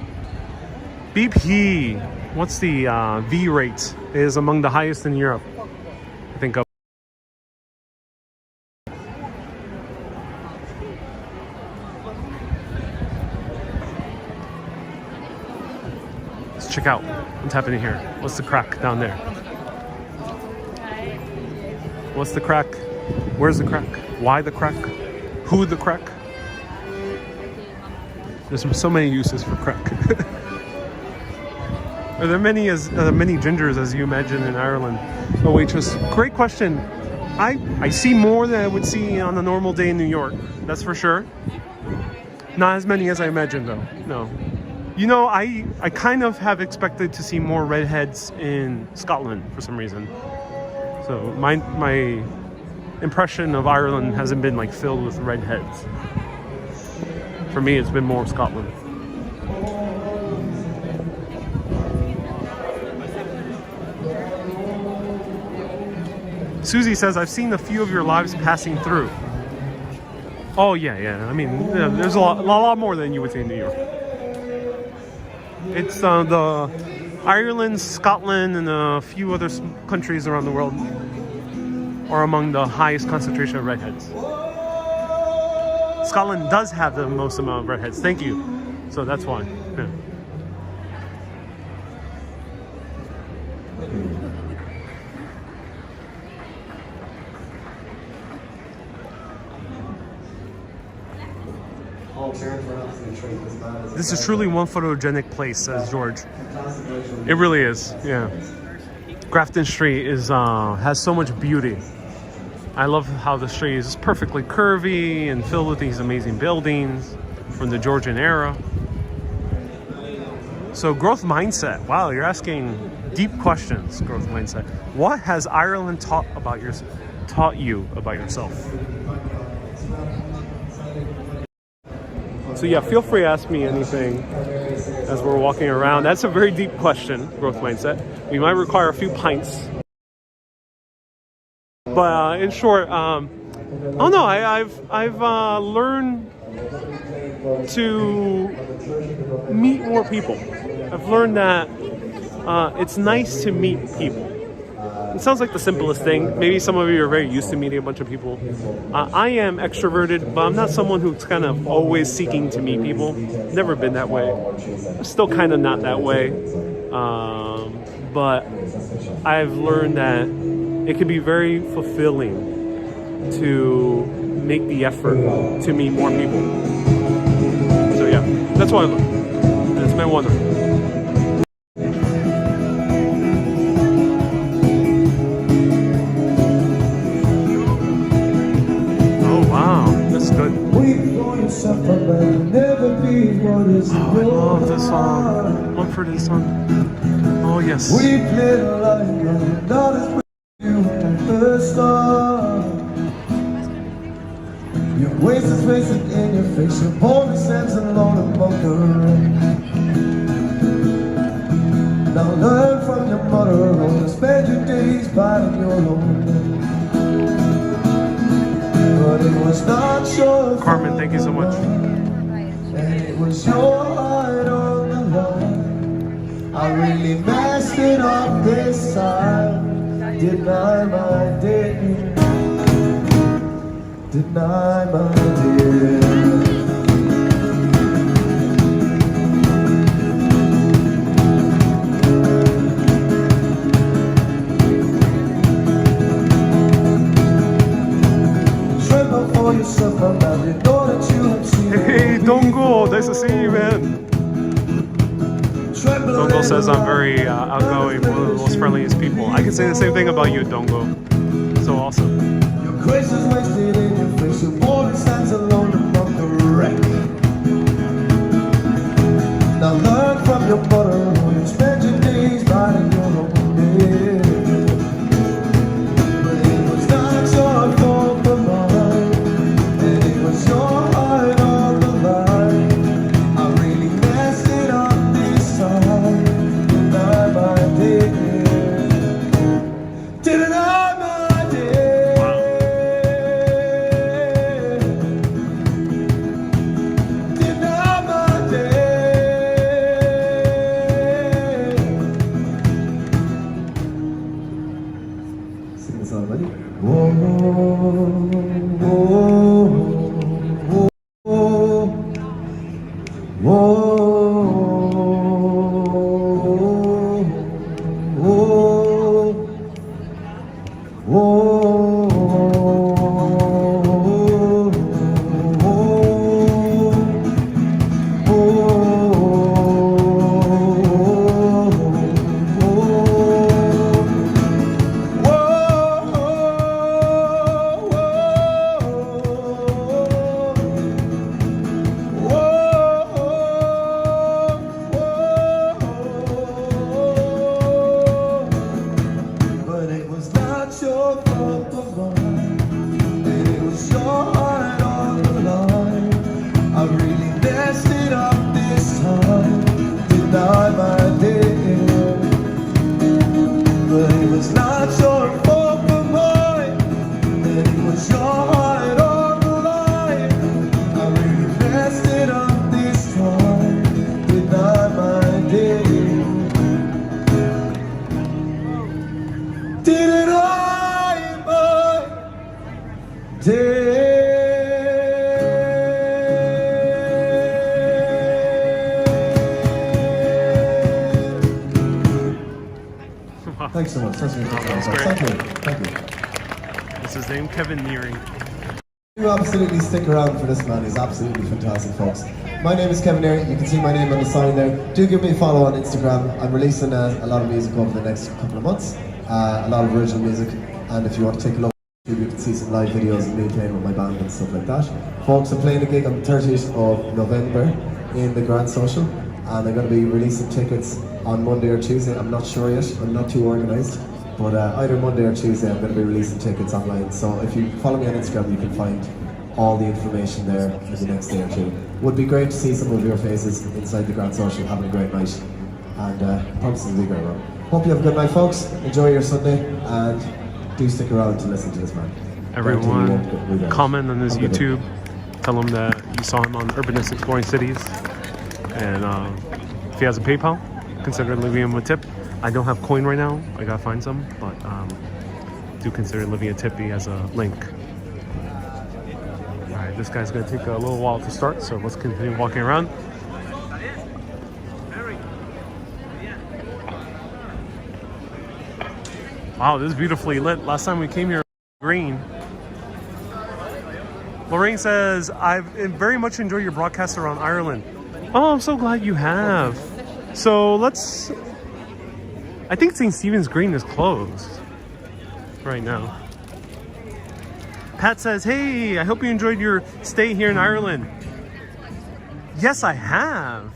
BP, what's the V rate? Is among the highest in Europe. I think up. Let's check out what's happening here. What's the crack down there? What's the crack? Where's the crack? Why the crack? Who the crack? There's so many uses for crack. Are there many gingers as you imagine in Ireland? Oh, waitress, great question. I see more than I would see on a normal day in New York. That's for sure. Not as many as I imagined, though. No. You know, I kind of have expected to see more redheads in Scotland for some reason. So my impression of Ireland hasn't been like filled with redheads. For me, it's been more Scotland. Susie says, I've seen a few of your lives passing through. Oh, yeah. I mean, there's a lot more than you would see in New York. It's the Ireland, Scotland, and a few other countries around the world are among the highest concentration of redheads. Scotland does have the most amount of redheads. Thank you. So that's why. Yeah. This is truly one photogenic place, says George. It really is, yeah. Grafton Street is has so much beauty. I love how the street is perfectly curvy and filled with these amazing buildings from the Georgian era. So growth mindset. Wow, you're asking deep questions, growth mindset. What has Ireland taught you about yourself? So yeah, feel free to ask me anything as we're walking around. That's a very deep question, growth mindset. We might require a few pints. But in short, I don't know. I've learned to meet more people. I've learned that it's nice to meet people. It sounds like the simplest thing. Maybe some of you are very used to meeting a bunch of people. I am extroverted, but I'm not someone who's kind of always seeking to meet people. Never been that way. I'm still kind of not that way. But I've learned that it can be very fulfilling to make the effort to meet more people. So yeah, that's what I learned. Hazme water. Oh wow, that's good. Oh, I love this song. One for this song. Oh yes. We played a line, not as with you when we first started. Your waist is wasted in your face, your body stands alone among the rain. Now learn from your mother, only spend your days biting your own. But it was not your Carmen, thank you so much. and it was your heart on the line. I really messed it up this time. Deny my day. Deny my dear. Tremble for yourself, my man. You know that you have seen. Hey, Dongo, nice to see you, man. Dongo says I'm very outgoing, one of the most friendliest people. I can say the same thing about you, Dongo. So awesome. Your grace is wasted in your face. Your body stands alone among the wreck. Now learn from your mother, when you spend your days biting your own day. But it was not your fault but mine, and it was your heart on the line. I really messed it up this time. Deny my day. Deny my day. Deny my day. Sing this song, buddy. Whoa, whoa, whoa, whoa, whoa. But it was not your fault but mine, and it was your heart on the line. I really messed it up this time. Deny my day. But it was not your fault but mine, and it was your heart on the line. I really messed it up this time. Deny my day. Didn't I my day? Thanks so much. That's really That's great. great. Thank you. Thank you. This is named Kevin Neary. You absolutely stick around for this man. He's absolutely fantastic, folks. My name is Kevin Neary. You can see my name on the sign there. Do give me a follow on Instagram. I'm releasing a lot of music over the next couple of months. A lot of original music. And if you want to take a look, you can see some live videos of me playing with my band and stuff like that. Folks, I'm playing a gig on the 30th of November in the Grand Social. And I'm going to be releasing tickets on Monday or Tuesday. I'm not sure yet. I'm not too organised. But either Monday or Tuesday, I'm going to be releasing tickets online. So if you follow me on Instagram, you can find all the information there in the next day or two. Would be great to see some of your faces inside the Grand Social, having a great night. And promises to be great. Hope you have a good night, folks. Enjoy your Sunday, and do stick around to listen to this man. Everyone, comment on his YouTube. Tell him that you saw him on Urbanist Exploring Cities. And if he has a PayPal, consider leaving him a tip. I don't have coin right now. I gotta find some, but do consider leaving a tip. He has a link. All right, this guy's gonna take a little while to start, so let's continue walking around. Wow, this is beautifully lit. Last time we came here, green. Lorraine says, I've very much enjoyed your broadcast around Ireland. Oh, I'm so glad you have. So let's... I think St. Stephen's Green is closed right now. Pat says, hey, I hope you enjoyed your stay here in Ireland. Yes, I have.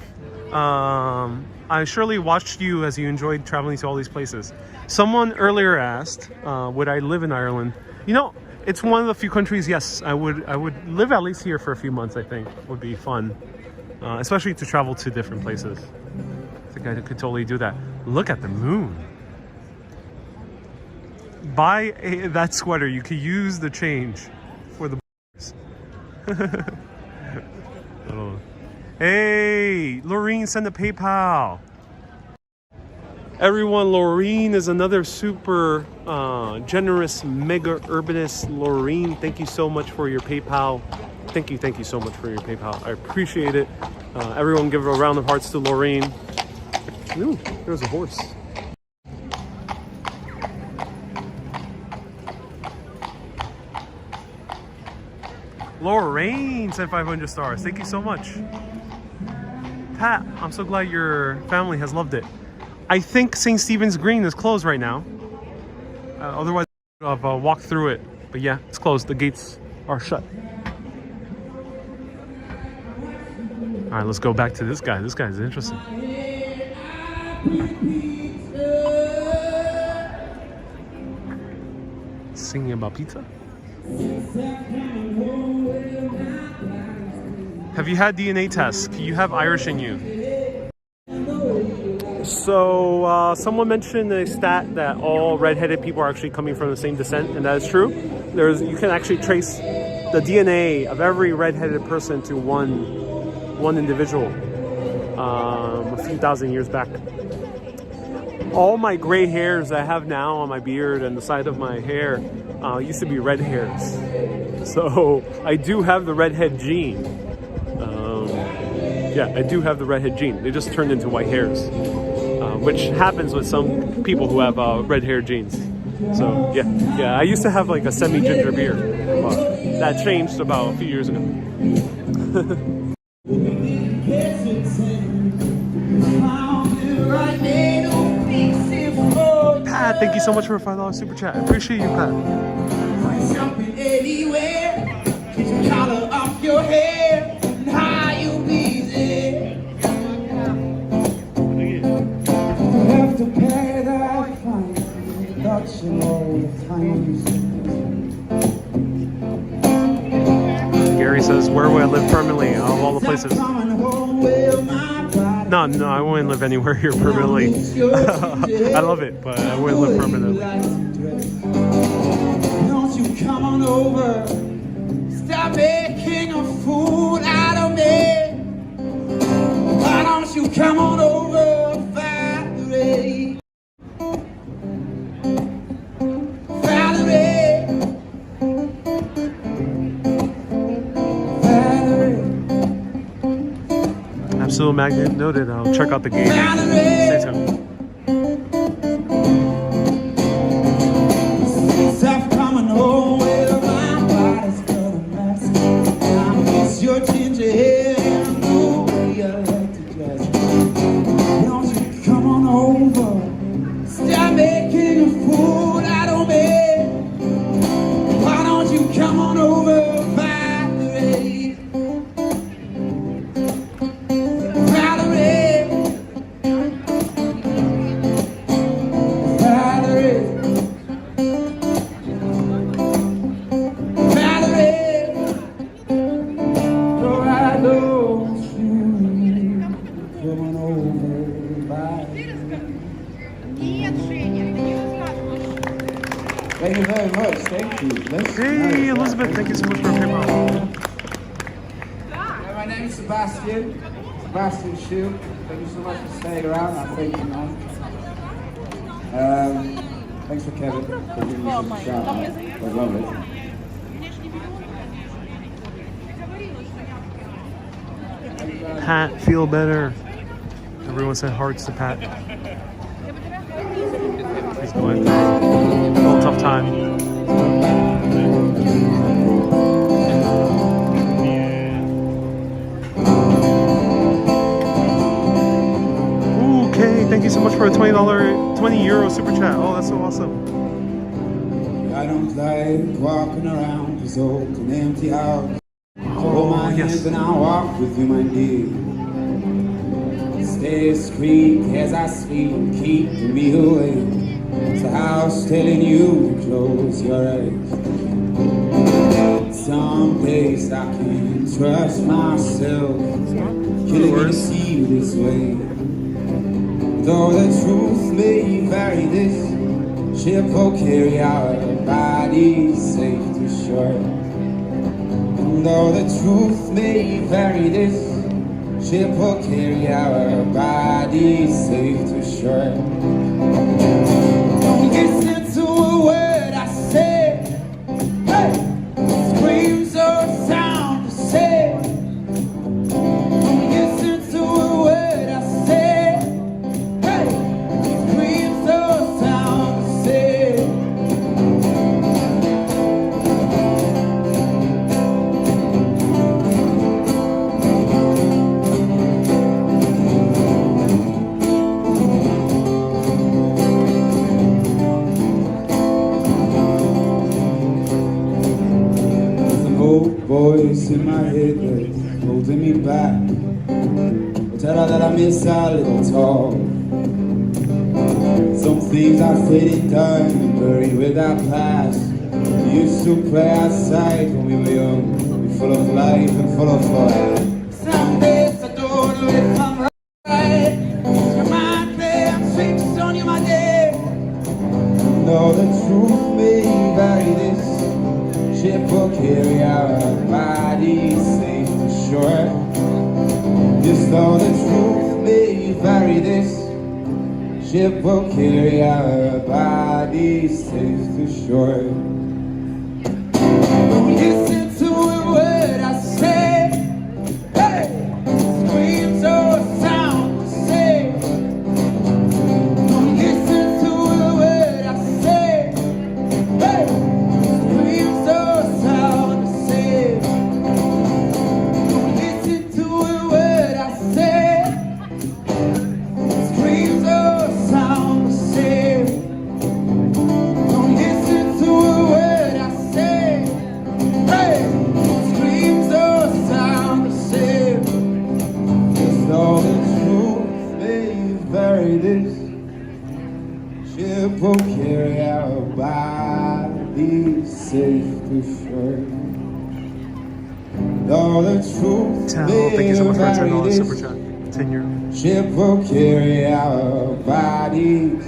I surely watched you as you enjoyed traveling to all these places. Someone earlier asked, would I live in Ireland? You know, it's one of the few countries, yes, I would live at least here for a few months, I think. Would be fun. Especially to travel to different places. I think I could totally do that. Look at the moon. Buy that sweater. You could use the change for the oh. Hey, Laureen, send a PayPal. Everyone, Laureen is another super generous mega urbanist. Laureen, thank you so much for your PayPal. Thank you so much for your PayPal. I appreciate it. Everyone give a round of hearts to Laureen. Ooh, there's a horse. Lorraine sent 500 stars. Thank you so much. Pat, I'm so glad your family has loved it. I think St. Stephen's Green is closed right now. Otherwise, I've walked through it. But yeah, it's closed. The gates are shut. All right, let's go back to this guy. This guy is interesting. Singing about pizza? Have you had DNA tests? You have Irish in you. So someone mentioned a stat that all redheaded people are actually coming from the same descent, and that is true. You can actually trace the DNA of every redheaded person to one individual a few thousand years back. All my gray hairs that I have now on my beard and the side of my hair used to be red hairs. So I do have the redhead gene. Yeah, I do have the redhead gene. They just turned into white hairs, which happens with some people who have red hair genes. So yeah, I used to have like a semi-ginger beard. That changed about a few years ago. Pat, thank you so much for a $5 super chat. I appreciate you, Pat. Jumping anywhere, get your collar off your hair, and how you be there. You have to pay that fine, that's all the time. Gary says, where would I live permanently of all the places? No, I wouldn't live anywhere here permanently. I love it, but I wouldn't live permanently. Don't you come on over, stop making a fool out of me. Why don't you come on over, Valerie? Absolute Magnet noted. I'll check out the game. Stay tuned. Stop coming home with my body's gonna mess. I miss your ginger hair and the way I like to dress. Don't you come on over, stop making a fool out of me. Why don't you come on over, Valerie? Thank you very much. Thank you. Hey, Elizabeth, thank you so much for your PayPal. My name is Sebastian. Sebastian Shu. Thank you so much for staying around. I thank you, man. Thanks for Kevin for giving me such a shout out. I love it. Pat, feel better. Everyone said hearts to Pat. He's going through a little tough time. you so much for a €20 super chat. Oh, that's so awesome. I don't like walking around this old and empty house. Hold my hands and I'll walk with you, my dear. Stay discreet as I sleep, keeping me awake. It's a house telling you to close your eyes. Some days I can't trust myself, killing me to see you this way. Though the truth may vary, this ship will carry our bodies safe to shore. And though the truth may vary, this ship will carry our bodies safe to shore. Don't listen to a word I say. Hey, screams or sound to say. Don't listen to a word I say. Hey, screams or sound to say. Voice in my head that's holding me back. I tell her that I miss our little talk. Some things are faded down and buried with our past. We used to play outside when we were young, we full of life and full of fun. Some days I don't know if I'm right. You might play I'm tricks on you, my dear. No, the truth may vary, this ship will carry our bodies safe to shore. Yes, though the truth may vary, this ship will carry our bodies safe to shore. Don't listen to a word I say. Hey, screams or sound to say. Don't listen to a word I say. Hey, screams or sound to say. Don't listen to a word I say. Screams or sound to say. Don't listen to a word I say. Hey, screams or sound to say. Yes, though the truth may vary, this ship will carry our bodies safe to shore. Though the truth Tell, may thank you so much for a vary, $10 this super chat. 10-year. ship will carry our bodies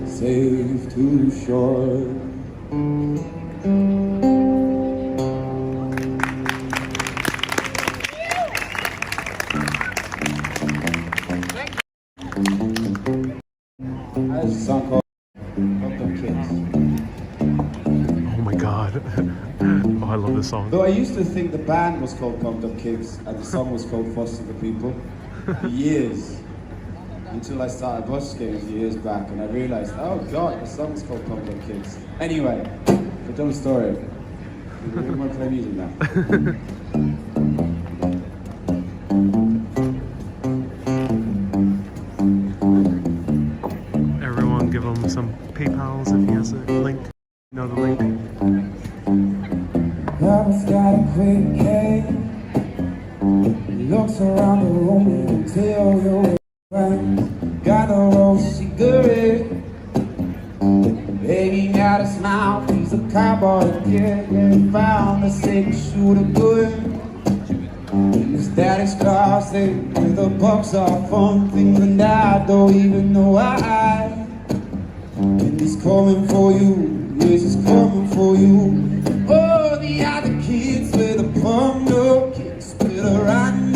safe to shore. There's a song called Grafton Kids. Oh my god. Oh, I love this song. Though I used to think the band was called Pumped Up Kicks and the song was called Fuss to the People for years, until I started busking a few years back and I realized, oh god, the song is called Pumped Up Kicks. Anyway, the dumb story. We're going to play music now. Everyone give him some PayPals if he has a link. You know the link. Love's got a quick game. Looks around the room until your friends got a roll cigarette. Baby got a smile, he's a cowboy kid. And found a six-shooter good. In his daddy's closet with the bucks off on things, and I don't even know why. And he's coming for you, yes, he's coming for you. Oh, the other kids with the pumped up kicks, better run,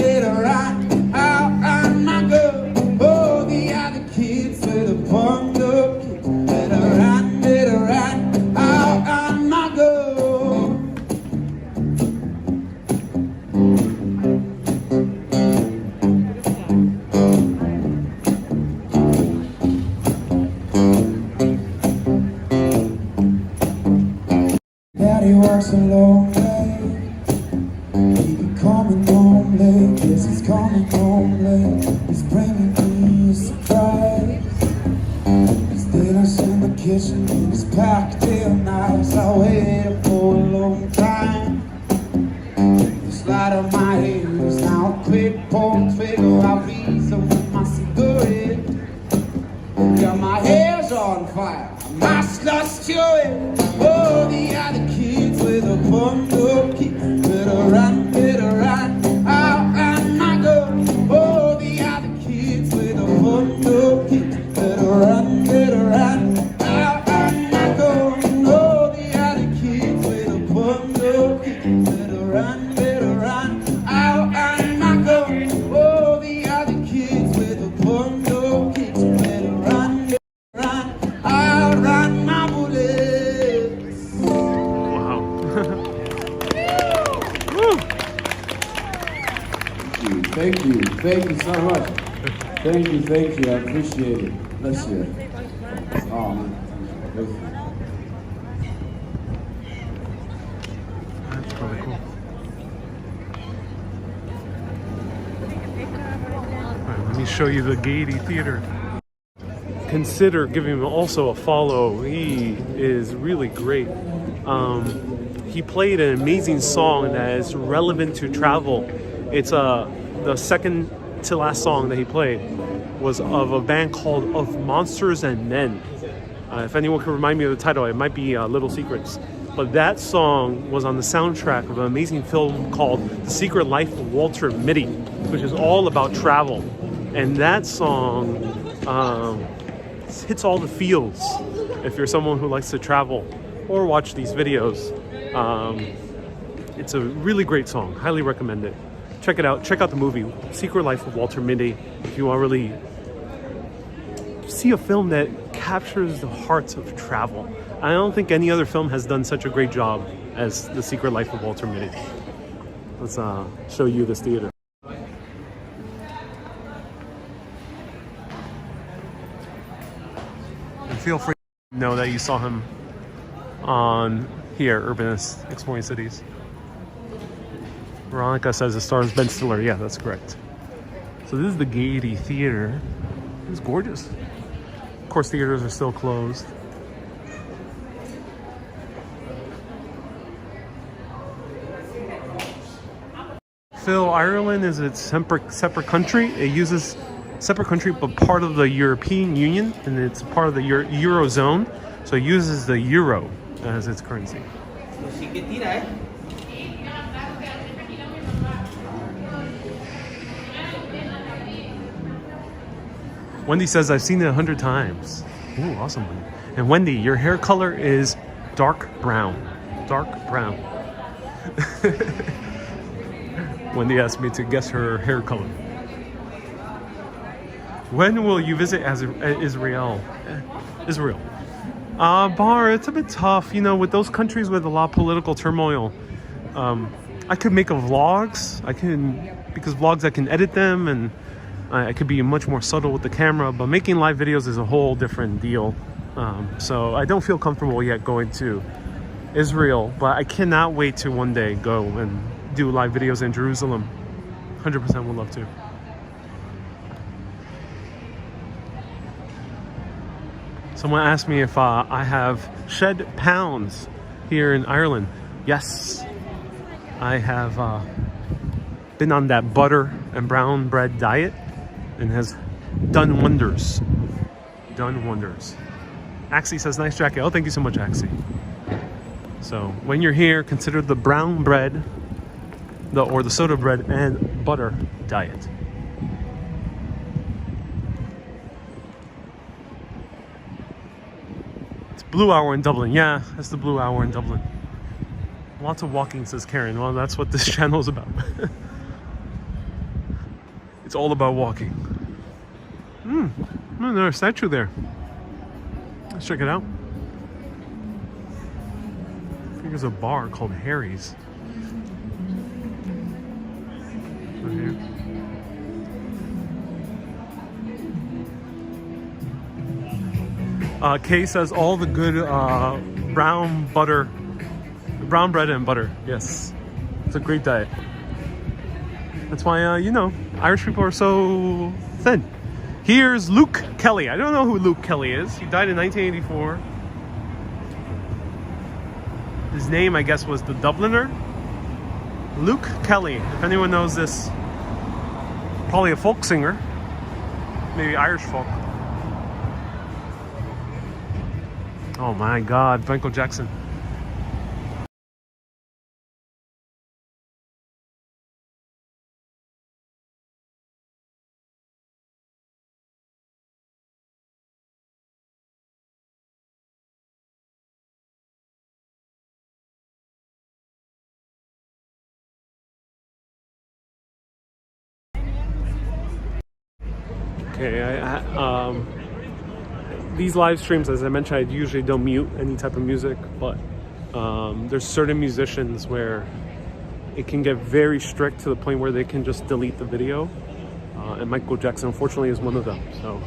out on my girl. Oh, the other kids with the pumped up kicks, better run, out on my girl. Daddy works a long day. He be coming home late. Yes, he's coming home late. He's bringing me a surprise. Dinner's in the kitchen, it's packed in nice. I waited for a long time. The slide of my hair is now a quick pull trigger. I'll be so with my cigarette. Yeah, my hair's on fire, my slush to it. Oh, the other kids with a bundle kick. Better run out and my girl. Oh, the other kids with a bundle kick. Better run out and my girl. Oh, the other kids with a bundle kick. Better run out and my girl. Oh, the other kids with a bundle kick. Better run out my bullets. Wow. Thank you so much. Thank you, I appreciate it. Bless you. Oh man. That's really cool. Alright, let me show you the Gaiety Theater. Consider giving him also a follow. He is really great. He played an amazing song that is relevant to travel. It's the second to last song that he played was of a band called Of Monsters and Men. If anyone can remind me of the title, it might be Little Secrets. But that song was on the soundtrack of an amazing film called The Secret Life of Walter Mitty, which is all about travel. And that song hits all the feels if you're someone who likes to travel or watch these videos. It's a really great song. Highly recommend it. Check it out. Check out the movie Secret Life of Walter Mitty if you want to really see a film that captures the hearts of travel. I don't think any other film has done such a great job as The Secret Life of Walter Mitty. Let's show you this theater. And feel free to know that you saw him on here, Urbanist, Exploring Cities. Veronica says it stars Ben Stiller. Yeah, that's correct. So this is the Gaiety Theater. It's gorgeous. Of course, theaters are still closed. Phil, Ireland is its separate country. It uses separate country, but part of the European Union, and it's part of the Eurozone. So it uses the euro as its currency. Wendy says, I've seen it 100 times. Ooh, awesome. And Wendy, your hair color is dark brown. Dark brown. Wendy asked me to guess her hair color. When will you visit Israel? Bar, it's a bit tough, you know, with those countries with a lot of political turmoil. I could make a vlogs. Because vlogs, I can edit them, and I could be much more subtle with the camera, but making live videos is a whole different deal. So I don't feel comfortable yet going to Israel, but I cannot wait to one day go and do live videos in Jerusalem. 100% would love to. Someone asked me if I have shed pounds here in Ireland. Yes, I have been on that butter and brown bread diet, and has done wonders. Done wonders. Axie says, nice jacket. Oh, thank you so much, Axie. So when you're here, consider the brown bread, or the soda bread and butter diet. It's Blue Hour in Dublin. Yeah, that's the Blue Hour in Dublin. Lots of walking, says Karen. Well, that's what this channel is about. It's all about walking. There's a statue there. Let's check it out. I think there's a bar called Harry's. Right here. Kay says all the good brown bread and butter. Yes, it's a great diet. That's why, you know, Irish people are so thin. Here's Luke Kelly. I don't know who Luke Kelly is. He died in 1984. His name, I guess, was the Dubliner. Luke Kelly. If anyone knows this, probably a folk singer. Maybe Irish folk. Oh my God, Michael Jackson. Okay, these live streams, as I mentioned, I usually don't mute any type of music, but there's certain musicians where it can get very strict to the point where they can just delete the video. And Michael Jackson, unfortunately, is one of them. So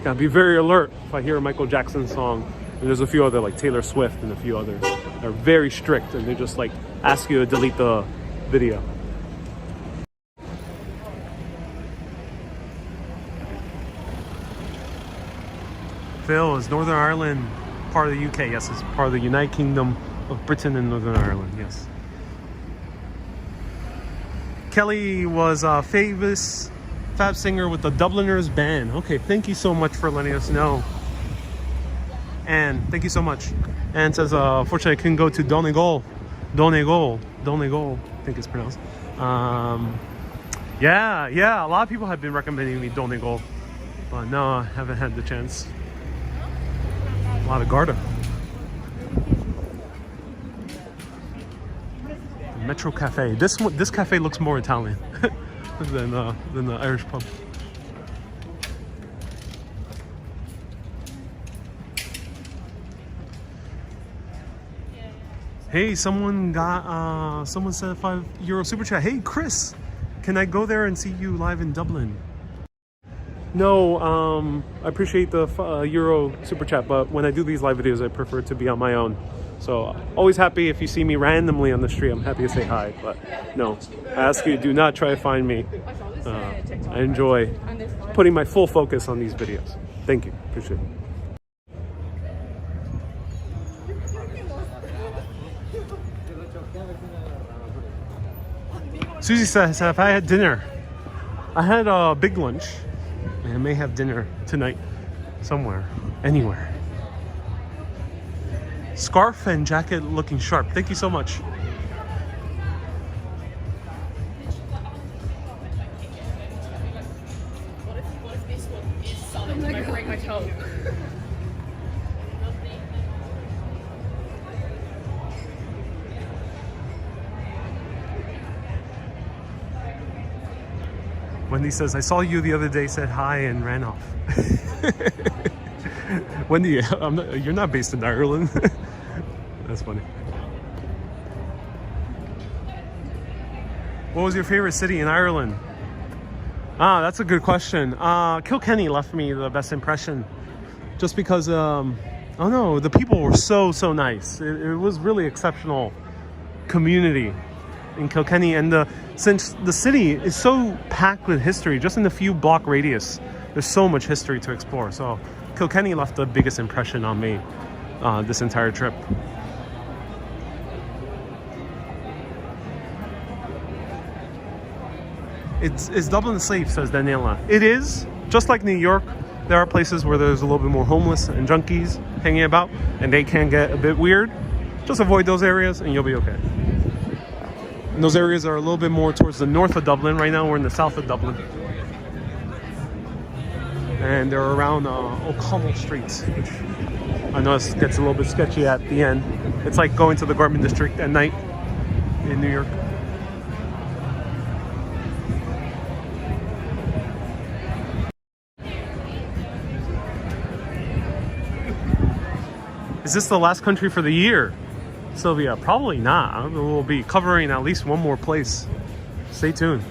gotta be very alert if I hear a Michael Jackson song. And there's a few other, like Taylor Swift and a few others, that are very strict, and they just like ask you to delete the video. Phil, is Northern Ireland part of the UK? Yes, it's part of the United Kingdom of Britain and Northern Ireland, yes. Kelly was a famous fab singer with the Dubliners band. Okay, thank you so much for letting us know. And thank you so much. And says, unfortunately, I couldn't go to Donegal, I think it's pronounced. Yeah, a lot of people have been recommending me Donegal, but no, I haven't had the chance. A lot of Garda. Metro Cafe. This cafe looks more Italian than the Irish pub. Hey, someone said a €5 super chat. Hey, Chris, can I go there and see you live in Dublin? No, I appreciate the Euro super chat, but when I do these live videos, I prefer to be on my own. So always happy if you see me randomly on the street. I'm happy to say hi, but no, I ask you, do not try to find me. I enjoy putting my full focus on these videos. Thank you, appreciate it. Susie says, have I had dinner? I had a big lunch. I may have dinner tonight somewhere, anywhere. Scarf and jacket looking sharp. Thank you so much. Wendy says, I saw you the other day, said hi, and ran off. Wendy, you're not based in Ireland. That's funny. What was your favorite city in Ireland? That's a good question. Kilkenny left me the best impression. Just because, oh no, the people were so nice. It was really exceptional community in Kilkenny, and since the city is so packed with history, just in a few block radius, there's so much history to explore. So Kilkenny left the biggest impression on me this entire trip. Is Dublin safe, says Daniela. It is. Just like New York, there are places where there's a little bit more homeless and junkies hanging about, and they can get a bit weird. Just avoid those areas and you'll be okay. And those areas are a little bit more towards the north of Dublin. Right now we're in the south of Dublin. And they're around O'Connell Street, which I know it gets a little bit sketchy at the end. It's like going to the Garment District at night in New York. Is this the last country for the year? Sylvia, probably not. We'll be covering at least one more place. Stay tuned.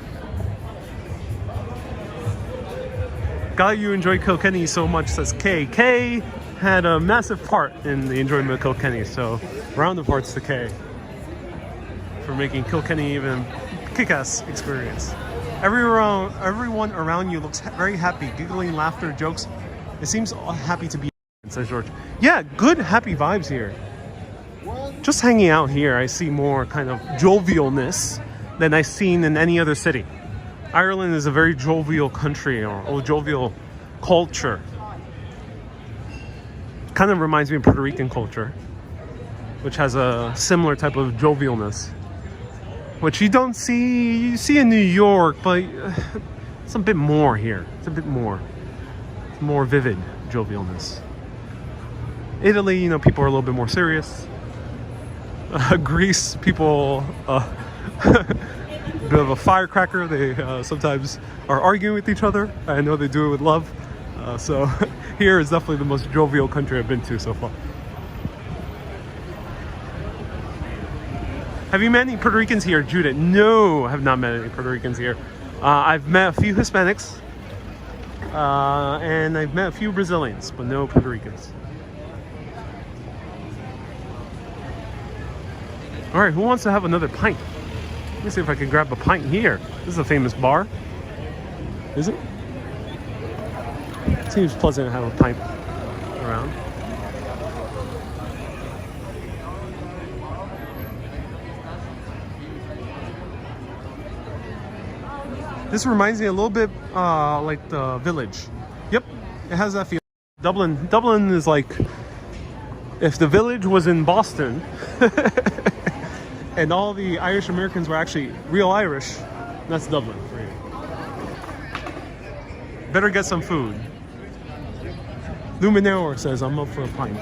Glad you enjoyed Kilkenny so much, says Kay. Kay had a massive part in the enjoyment of Kilkenny, so round of applause to Kay for making Kilkenny even kick-ass experience. Everyone around you looks very happy, giggling, laughter, jokes. It seems happy to be here, says George. Yeah, good, happy vibes here. Just hanging out here, I see more kind of jovialness than I've seen in any other city. Ireland is a very jovial country, or jovial culture. Kind of reminds me of Puerto Rican culture, which has a similar type of jovialness, which you don't see. You see in New York, but it's a bit more here. It's a bit more. It's more vivid jovialness. Italy, you know, people are a little bit more serious. Greece, people bit of a firecracker. They sometimes are arguing with each other. I know they do it with love. So here is definitely the most jovial country I've been to so far. Have you met any Puerto Ricans here, Judith? No, I have not met any Puerto Ricans here. I've met a few Hispanics, and I've met a few Brazilians, but no Puerto Ricans. All right, who wants to have another pint? Let me see if I can grab a pint here. This is a famous bar. Is it? Seems pleasant to have a pint around. This reminds me a little bit like the Village. Yep, it has that feel. Dublin is like if the Village was in Boston and all the Irish Americans were actually real Irish. That's Dublin for you. Better get some food. Luminor says I'm up for a pint.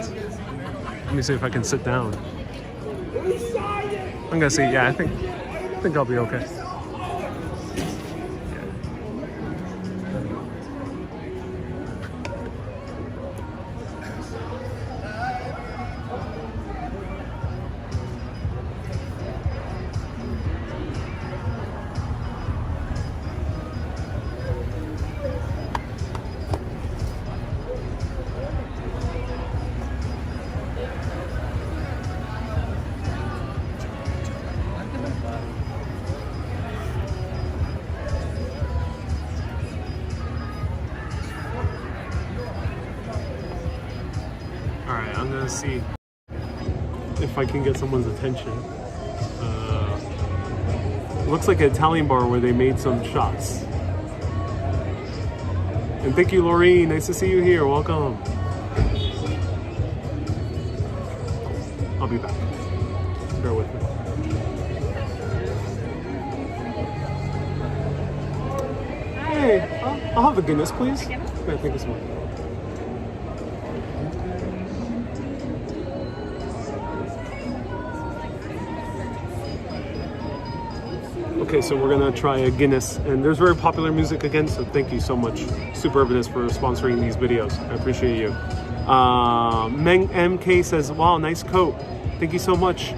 Let me see if I can sit down. I'm gonna say yeah. I think I'll be okay. Alright, I'm gonna see if I can get someone's attention. Looks like an Italian bar where they made some shots. And thank you, Laureen. Nice to see you here. Welcome. I'll be back. Bear with me. Hey, I'll have a Guinness, please. Yeah, I think this one. Okay, so we're gonna try a Guinness, and there's very popular music again, so thank you so much, Super Urbanist, for sponsoring these videos. I appreciate you. Meng MK says, wow, nice coat. Thank you so much.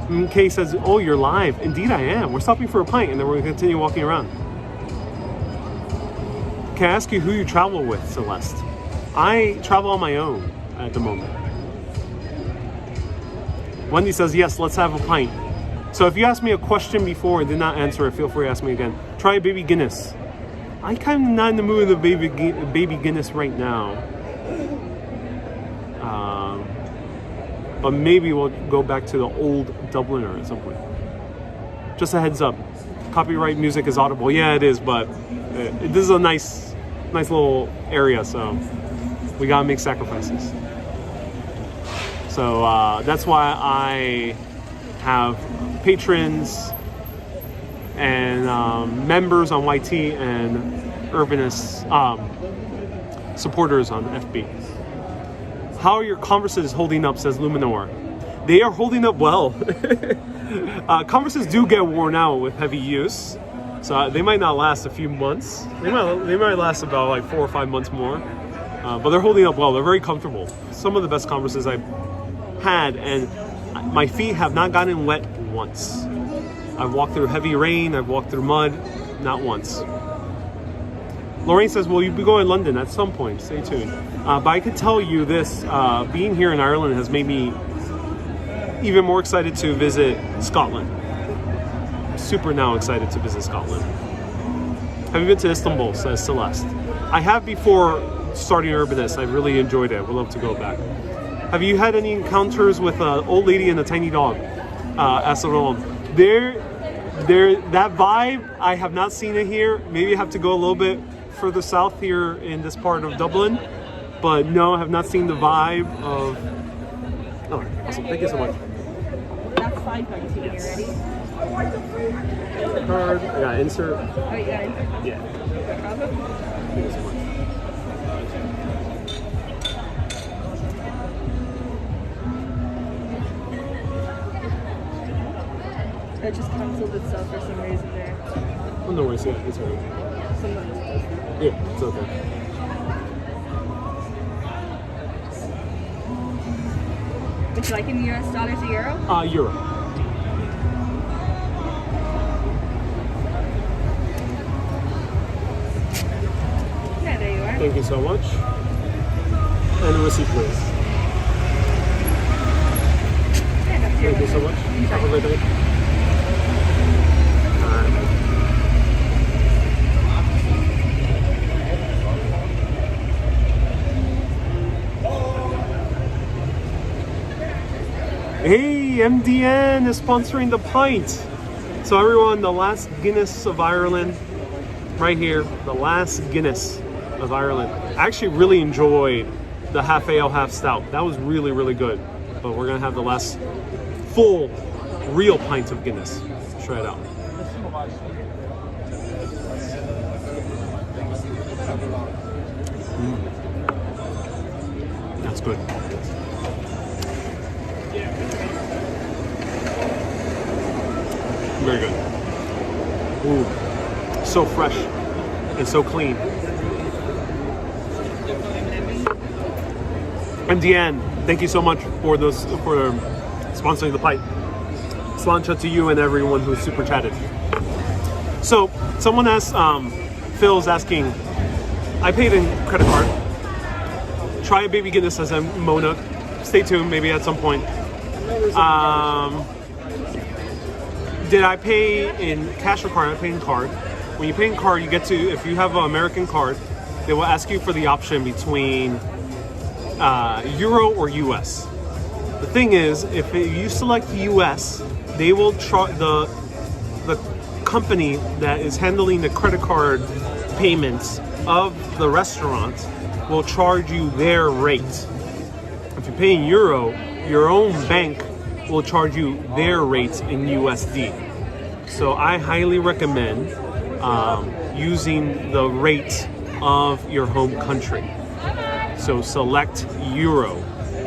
MK says, oh, you're live. Indeed I am. We're stopping for a pint, and then we're gonna continue walking around. Can I ask you who you travel with, Celeste? I travel on my own at the moment. Wendy says, yes, let's have a pint. So if you asked me a question before and did not answer it, feel free to ask me again. Try a baby Guinness. I'm kind of not in the mood of baby Guinness right now. But maybe we'll go back to the old Dubliner at some point. Just a heads up. Copyright music is audible. Yeah, it is, but this is a nice little area, so we gotta make sacrifices. So that's why I have patrons and members on YT and Urbanist supporters on FB. How are your conferences holding up, says Luminor. They are holding up well. Conferences do get worn out with heavy use, so they might not last a few months. They might last about like 4 or 5 months more, but they're holding up well. They're very comfortable. Some of the best conferences I've had, and my feet have not gotten wet once. I've walked through heavy rain, I've walked through mud, not once. Lorraine says, will you be going to London at some point? Stay tuned. But I could tell you this, being here in Ireland has made me even more excited to visit Scotland. super now excited to visit Scotland. Have you been to Istanbul, says Celeste? I have before starting Urbanist. I really enjoyed it. Would love to go back. Have you had any encounters with an old lady and a tiny dog? Asks Ron. That vibe, I have not seen it here. Maybe I have to go a little bit further south here in this part of Dublin. But no, I have not seen the vibe of... Oh, awesome. Thank you so much. That's fine, thank you. You ready? Card. I got insert. Oh, you got it? Yeah. No problem. Thank you so much. It just cancelled itself for some reason there. Oh, no worries. Yeah, it's okay. Sometimes it does. Yeah, it's okay. Would you like in US dollars or euro? Euro. Yeah, there you are. Thank you so much. And a receipt, please. Yeah, that's your Thank you so much. Have a great day. Hey, MDN is sponsoring the pint. So everyone, the last Guinness of Ireland, right here, the last Guinness of Ireland. I actually really enjoyed the half ale, half stout. That was really, really good. But we're gonna have the last full, real pint of Guinness. Let's try it out. That's good. Very good. Ooh, so fresh and so clean. MDN, thank you so much for sponsoring the pipe. Slancha to you and everyone who super chatted. So someone asked, Phil's asking, I paid in credit card. Try a baby Guinness as a Mona. Stay tuned, maybe at some point. Did I pay in cash or card? I paid in card. When you pay in card, you get to, if you have an American card, they will ask you for the option between Euro or US. The thing is, if you select US, they will the company that is handling the credit card payments of the restaurant will charge you their rate. If you pay in Euro, your own bank will charge you their rates in USD. So I highly recommend using the rate of your home country. So select Euro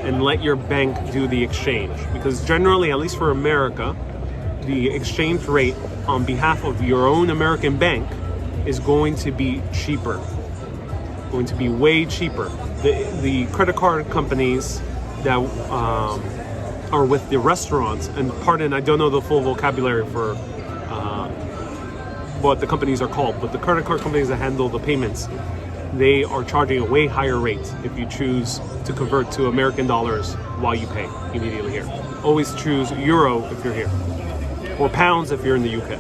and let your bank do the exchange. Because generally, at least for America, the exchange rate on behalf of your own American bank is going to be cheaper. Going to be way cheaper. The credit card companies that are with the restaurants, and pardon, I don't know the full vocabulary for what the companies are called, but the credit card companies that handle the payments, they are charging a way higher rate if you choose to convert to American dollars while you pay immediately here. Always choose Euro if you're here, or pounds if you're in the UK.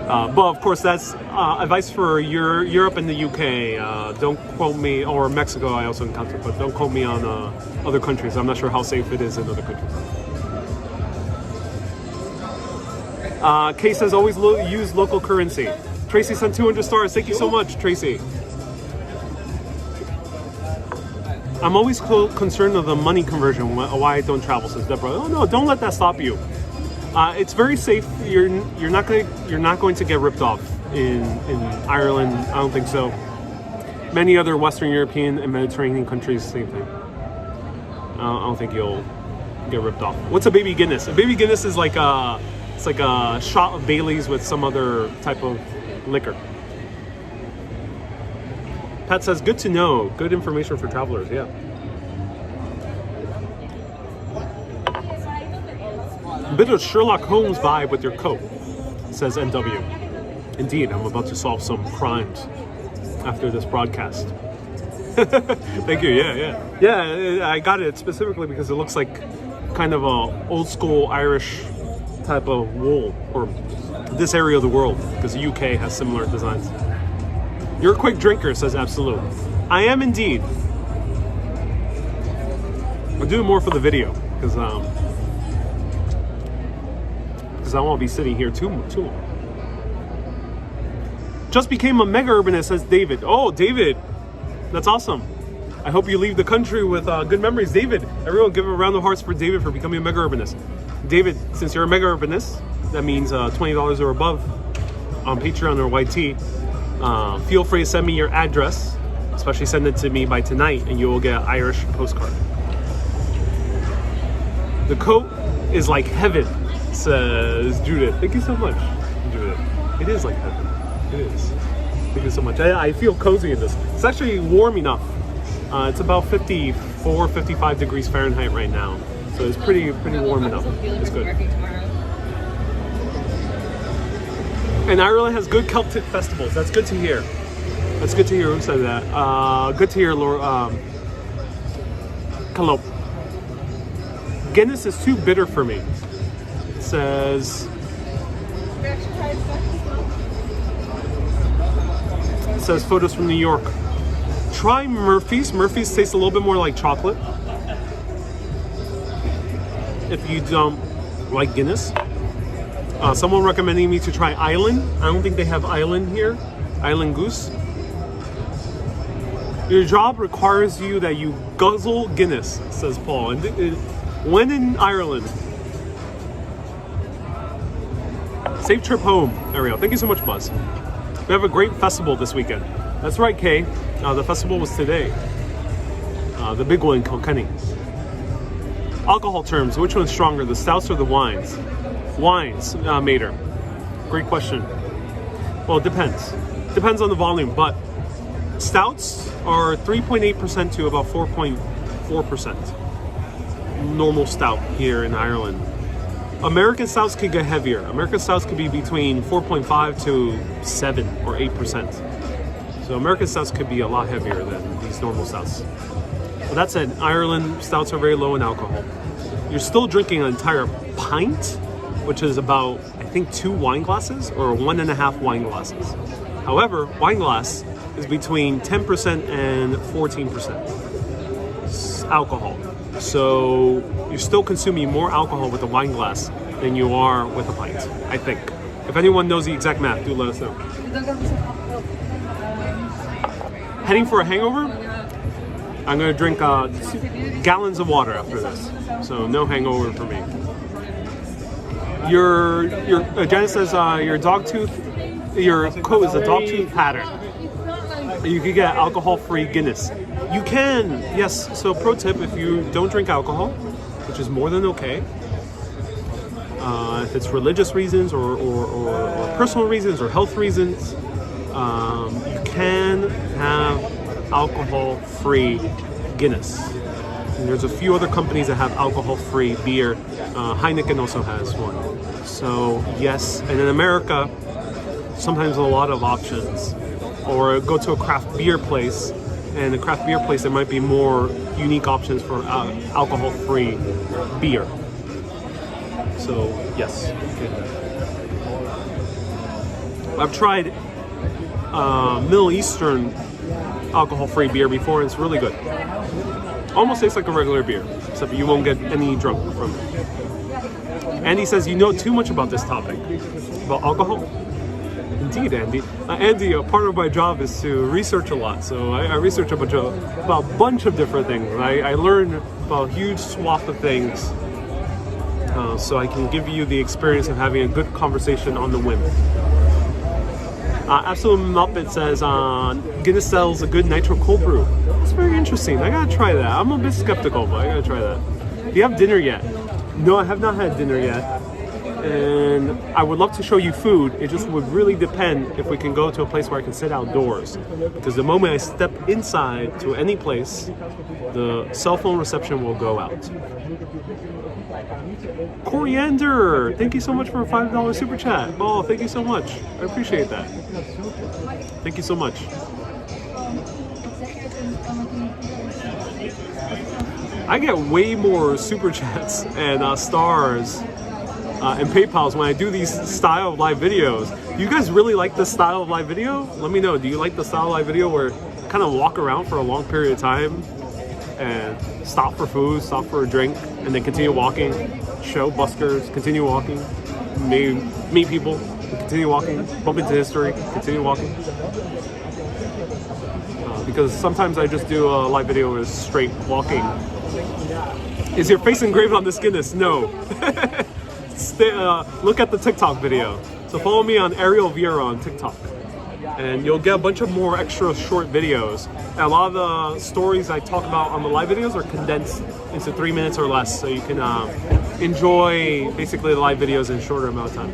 But of course, that's advice for Europe and the UK. Don't quote me, or Mexico I also encountered, but don't quote me on other countries. I'm not sure how safe it is in other countries. Kay says always use local currency. Tracy sent 200 stars. Thank you so much, Tracy. I'm always concerned of the money conversion, why I don't travel, says Deborah. Oh no, don't let that stop you. It's very safe. You're not going to get ripped off in Ireland. I don't think so. Many other Western European and Mediterranean countries, same thing. I don't think you'll get ripped off. What's a baby Guinness? A baby Guinness is like a shot of Bailey's with some other type of liquor. Pat says, good to know. Good information for travelers, yeah. A bit of Sherlock Holmes vibe with your coat, says NW. Indeed, I'm about to solve some crimes after this broadcast. Thank you, yeah. I got it specifically because it looks like kind of a old school Irish type of wool, or this area of the world, because the UK has similar designs. You're a quick drinker, says Absolute. I am indeed. I'm doing more for the video, because I won't be sitting here too long. Just became a mega urbanist, says David. Oh, David, that's awesome. I hope you leave the country with good memories. David, everyone give a round of hearts for David for becoming a mega urbanist. David, since you're a mega urbanist, that means $20 or above on Patreon or YT. Feel free to send me your address, especially send it to me by tonight, and you will get an Irish postcard. The coat is like heaven, says Judith. Thank you so much, Judith. It is like heaven. It is. Thank you so much. I feel cozy in this. It's actually warm enough. It's about 54, 55 degrees Fahrenheit right now. So it's pretty warm enough. It's good. And Ireland has good Celtic festivals. That's good to hear. That's good to hear. Who said that? Good to hear, Laura. Hello. Guinness is too bitter for me. It says. It says photos from New York. Try Murphy's. Murphy's tastes a little bit more like chocolate. If you don't like Guinness. Someone recommending me to try Island. I don't think they have Island here. Island Goose. Your job requires you that you guzzle Guinness, says Paul. And when in Ireland. Safe trip home, Ariel. Thank you so much, Buzz. We have a great festival this weekend. That's right, Kay. The festival was today. The big one in Kilkenny. Alcohol terms, which one's stronger, the stouts or the wines? Wines, Mater. Great question. Well, it depends. Depends on the volume, but stouts are 3.8% to about 4.4%. Normal stout here in Ireland. American stouts could get heavier. American stouts could be between 4.5 to 7 or 8%. So American stouts could be a lot heavier than these normal stouts. But that said, Ireland stouts are very low in alcohol. You're still drinking an entire pint, which is about, I think, 2 wine glasses or 1.5 wine glasses. However, wine glass is between 10% and 14% alcohol. So you're still consuming more alcohol with a wine glass than you are with a pint, I think. If anyone knows the exact math, do let us know. Heading for a hangover? I'm gonna drink gallons of water after this. So no hangover for me. Your Janet says your coat is a dog tooth pattern. You could get alcohol-free Guinness. You can, yes. So pro tip, if you don't drink alcohol, which is more than okay, if it's religious reasons or personal reasons or health reasons, you can have alcohol-free Guinness. And there's a few other companies that have alcohol-free beer. Heineken also has one. So yes, and in America, sometimes a lot of options. Or go to a craft beer place, and a craft beer place there might be more unique options for alcohol-free beer. So yes, I've tried Middle Eastern alcohol-free beer before, and it's really good. Almost tastes like a regular beer, except you won't get any drunk from it. Andy says, you know too much about this topic, about alcohol. Indeed, Andy. Andy, a part of my job is to research a lot, so I research about a bunch of different things. I learn about a huge swath of things, so I can give you the experience of having a good conversation on the whim. Absolute Muppet says, Guinness sells a good nitro cold brew. That's very interesting. I gotta try that. I'm a bit skeptical, but I gotta try that. Do you have dinner yet? No, I have not had dinner yet. And I would love to show you food. It just would really depend if we can go to a place where I can sit outdoors. Because the moment I step inside to any place, the cell phone reception will go out. Coriander, thank you so much for a $5 super chat. Oh, thank you so much. I appreciate that. Thank you so much. I get way more super chats and stars and PayPals when I do these style of live videos. Do you guys really like this style of live video? Let me know. Do you like the style of live video where you kind of walk around for a long period of time and stop for food, stop for a drink, and then continue walking, show buskers, continue walking, meet people, continue walking, bump into history, continue walking? Because sometimes I just do a live video with straight walking. Is your face engraved on this Guinness? No. Look at the TikTok video. So follow me on Ariel Vieira on TikTok. And you'll get a bunch of more extra short videos. And a lot of the stories I talk about on the live videos are condensed into 3 minutes or less. So you can enjoy basically the live videos in a shorter amount of time.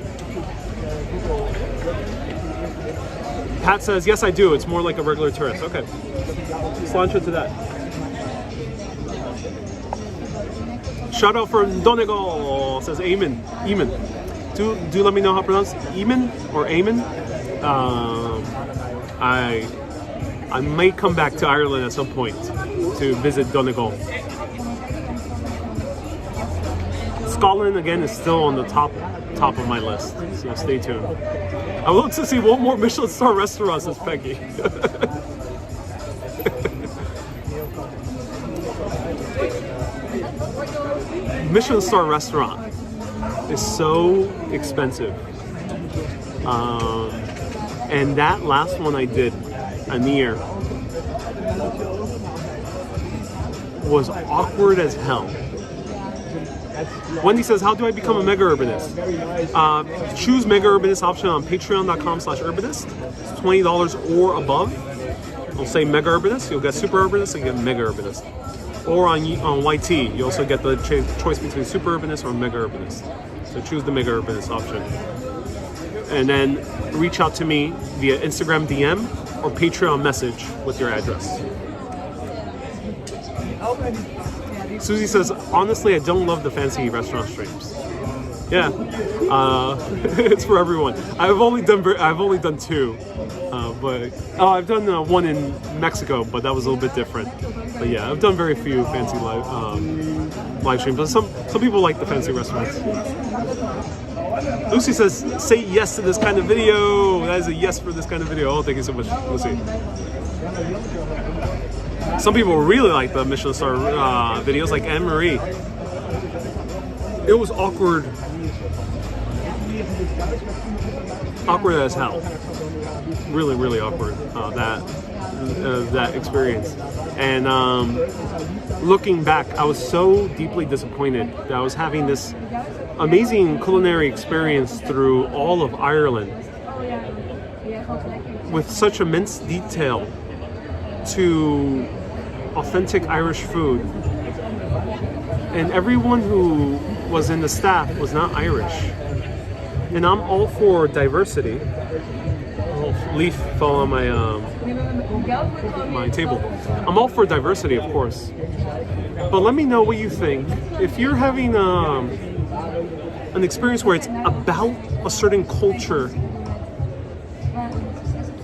Pat says, yes, I do. It's more like a regular tourist. Okay. Slancha to that. Shout out for Donegal, says Amen. Eamon. Do let me know how to pronounce Eamon or Amen. I may come back to Ireland at some point to visit Donegal. Scotland again is still on the top of my list, so stay tuned. I would love to see one more Michelin star restaurant, says Peggy. Michelin star restaurant is so expensive. And that last one I did, Anir, was awkward as hell. Wendy says, how do I become a mega urbanist? Choose mega urbanist option on patreon.com/urbanist. It's $20 or above. It'll say mega urbanist. You'll get super urbanist and get mega urbanist. Or on YT, you also get the choice between super urbanist or mega urbanist. So choose the mega urbanist option. And then reach out to me via Instagram DM or Patreon message with your address. Susie says, honestly, I don't love the fancy restaurant streams. Yeah, it's for everyone. I've only done 2, but I've done one in Mexico, but that was a little bit different. But yeah, I've done very few fancy live streams. But some people like the fancy restaurants. Lucy says, say yes to this kind of video. That is a yes for this kind of video. Oh, thank you so much, Lucy. Some people really like the Michelin star videos, like Anne-Marie. It was awkward as hell. Really, really awkward, that experience. And looking back, I was so deeply disappointed that I was having this amazing culinary experience through all of Ireland with such immense detail to authentic Irish food, and everyone who was in the staff was not Irish. And I'm all for diversity. Oh, leaf fell on my table. I'm all for diversity, of course, but let me know what you think. If you're having an experience where it's about a certain culture,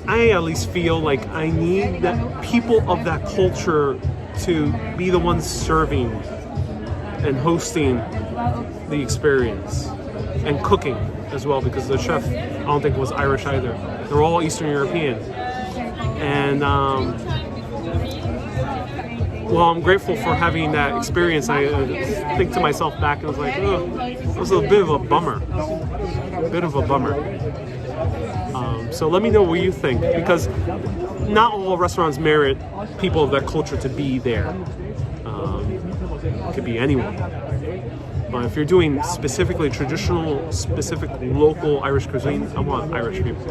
I at least feel like I need that people of that culture to be the ones serving and hosting the experience and cooking as well, because the chef I don't think was Irish either. They're all Eastern European. And well, I'm grateful for having that experience. I think to myself back and was like, oh, it was a bit of a bummer. So let me know what you think, because not all restaurants merit people of that culture to be there. It could be anyone. But if you're doing specifically traditional, specific local Irish cuisine, I want Irish people.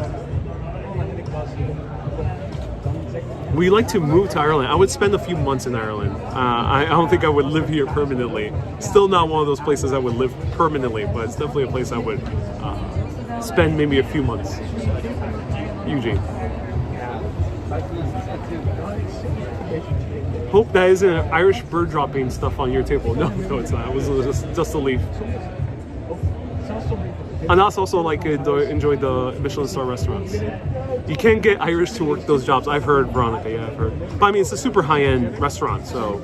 Would you like to move to Ireland? I would spend a few months in Ireland. I don't think I would live here permanently. Still not one of those places I would live permanently, but it's definitely a place I would spend maybe a few months. Eugene. Hope that isn't Irish bird dropping stuff on your table. No, it's not. It was just a leaf. And I also like enjoy the Michelin star restaurants. You can't get Irish to work those jobs. I've heard, Veronica. Yeah, I've heard. But I mean, it's a super high-end restaurant, so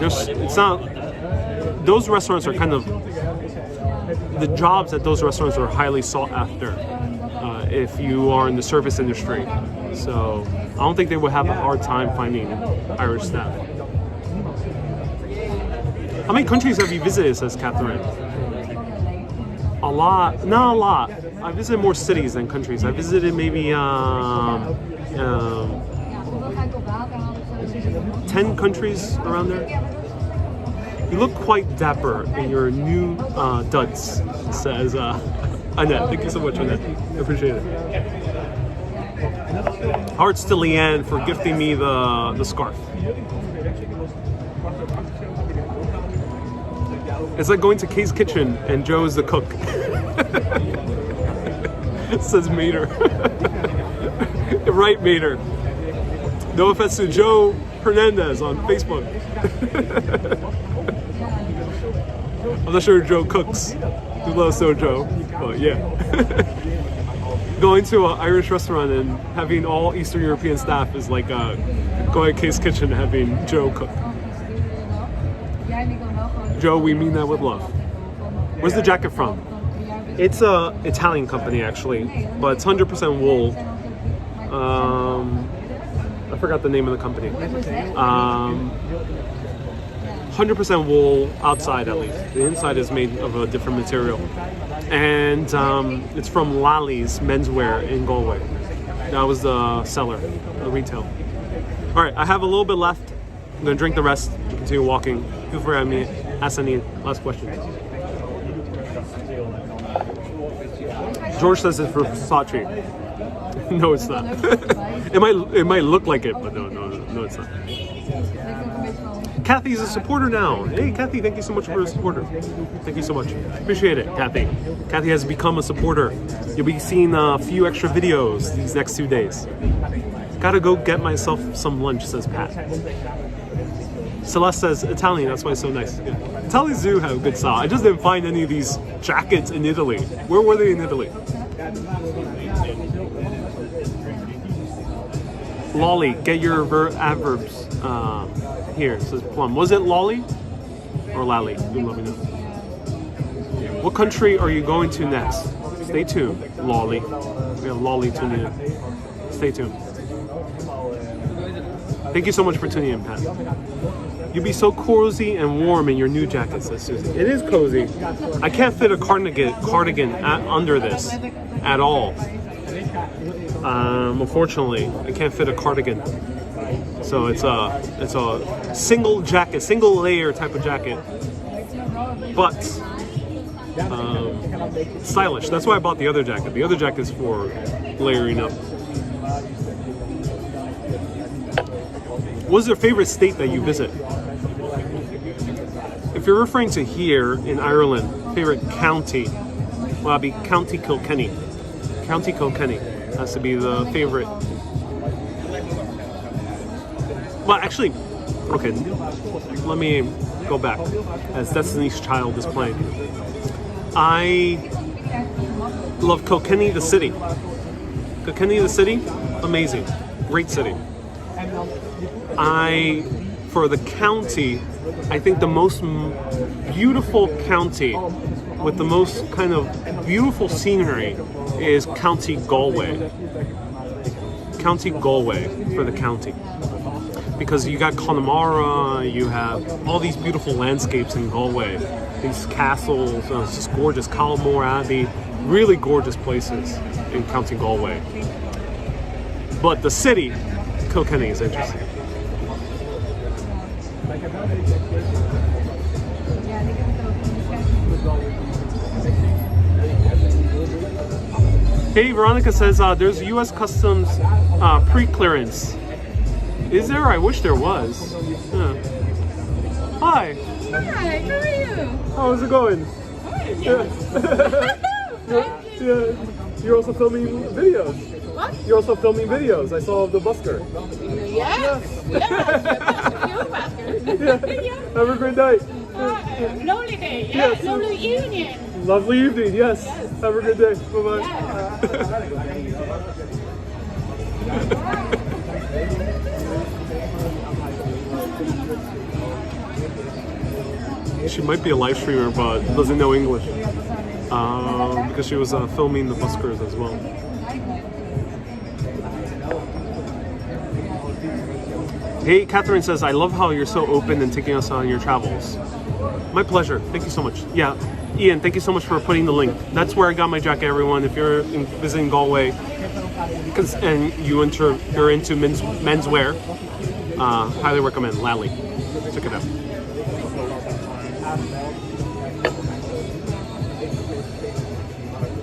it's not. Those restaurants are kind of the jobs at those restaurants are highly sought after if you are in the service industry. So I don't think they would have a hard time finding Irish staff. How many countries have you visited, says Catherine? A lot. Not a lot. I visited more cities than countries. I visited maybe 10 countries around there. You look quite dapper in your new duds, says Annette. Thank you so much, Annette. I appreciate it. Hearts to Leanne for gifting me the scarf. It's like going to Kay's kitchen and Joe is the cook. Says Mater. Right, Mater. No offense to Joe Hernandez on Facebook. I'm not sure Joe cooks. Do let us know, Joe. But yeah. Going to an Irish restaurant and having all Eastern European staff is like going to Kay's kitchen and having Joe cook. Joe, we mean that with love. Where's the jacket from? It's a Italian company actually, but it's 100% wool. I forgot the name of the company. 100% wool outside at least. The inside is made of a different material. And it's from Lally's Menswear in Galway. That was the seller, the retail. All right, I have a little bit left. I'm gonna drink the rest and continue walking. Feel free to ask any last questions. George says it's for Versace. No, it's not. it might look like it, but no, it's not. Kathy's a supporter now. Hey, Kathy, thank you so much for a supporter. Thank you so much. Appreciate it, Kathy. Kathy has become a supporter. You'll be seeing a few extra videos these next 2 days. Gotta go get myself some lunch, says Pat. Celeste says Italian, that's why it's so nice. Yeah. Italians do have good style. I just didn't find any of these jackets in Italy. Where were they in Italy? Lolly, get your adverbs here, says Plum. Was it lolly or lally? You let me know. What country are you going to next? Stay tuned, lolly. We have lolly tuning in. Stay tuned. Thank you so much for tuning in, Pat. You'll be so cozy and warm in your new jacket, says Susie. It is cozy. I can't fit a cardigan under this at all. Unfortunately, I can't fit a cardigan. So it's a single jacket, single layer type of jacket. But stylish. That's why I bought the other jacket. The other jacket is for layering up. What's your favorite state that you visit? If you're referring to here in Ireland, favorite county, well, it'd be County Kilkenny. County Kilkenny has to be the favorite. Well, actually, okay, let me go back as Destiny's Child is playing. I love Kilkenny, the city. Kilkenny, the city, amazing, great city. For the county, I think the most beautiful county with the most kind of beautiful scenery is County Galway. County Galway for the county. Because you got Connemara, you have all these beautiful landscapes in Galway. These castles, it's just gorgeous. Calmore Abbey, really gorgeous places in County Galway. But the city, Kilkenny, is interesting. Hey, Veronica says there's U.S. Customs pre-clearance. Is there? I wish there was. Yeah. Hi. Hi, how are you? How's it going? Good. You're also filming videos. What? You're also filming videos. I saw the busker. Yes. Yes. Yeah. Have a great night. Lovely day. Yes. Lovely evening. Lovely evening. Yes. Have a good day. Bye-bye. She might be a live streamer, but doesn't know English. because she was filming the buskers as well. Hey, Catherine says, I love how you're so open and taking us on your travels. My pleasure. Thank you so much. Yeah, Ian, thank you so much for putting the link. That's where I got my jacket, everyone. If you're visiting Galway and you're into menswear, highly recommend Lally. Check it out.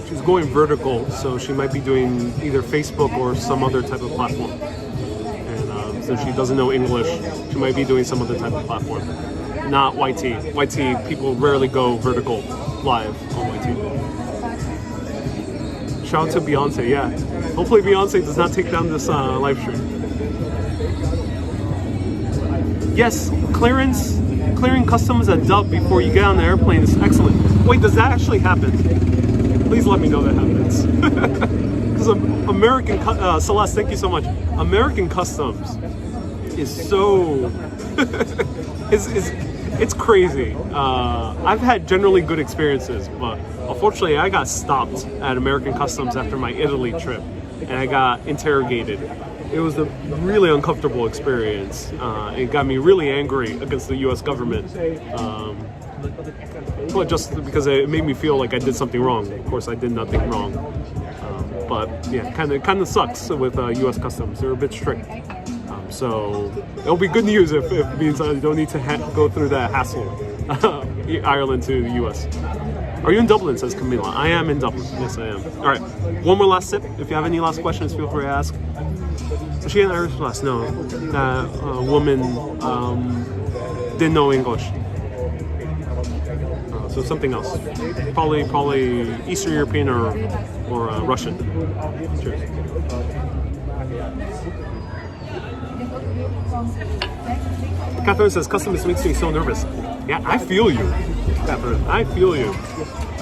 She's going vertical, so she might be doing either Facebook or some other type of platform. And since she doesn't know English, she might be doing some other type of platform. Not YT. YT, people rarely go vertical live on YT. Shout out to Beyonce, yeah. Hopefully Beyonce does not take down this live stream. Yes, clearing customs at Dub before you get on the airplane is excellent. Wait, does that actually happen? Please let me know that happens. Because American, Celeste, thank you so much. American customs is so, it's crazy. I've had generally good experiences, but unfortunately I got stopped at American customs after my Italy trip and I got interrogated. It was a really uncomfortable experience. It got me really angry against the US government. But just because it made me feel like I did something wrong. Of course, I did nothing wrong. But yeah, kind of sucks with US customs. They're a bit strict. So it'll be good news if it means I don't need to go through that hassle. Ireland to the US. Are you in Dublin, says Camila. I am in Dublin. Yes, I am. All right, one more last sip. If you have any last questions, feel free to ask. Was she an Irish lass? No. That woman didn't know English. So something else. Probably Eastern European or Russian. Cheers. Catherine says, customs makes me so nervous. Yeah, I feel you, Catherine. I feel you.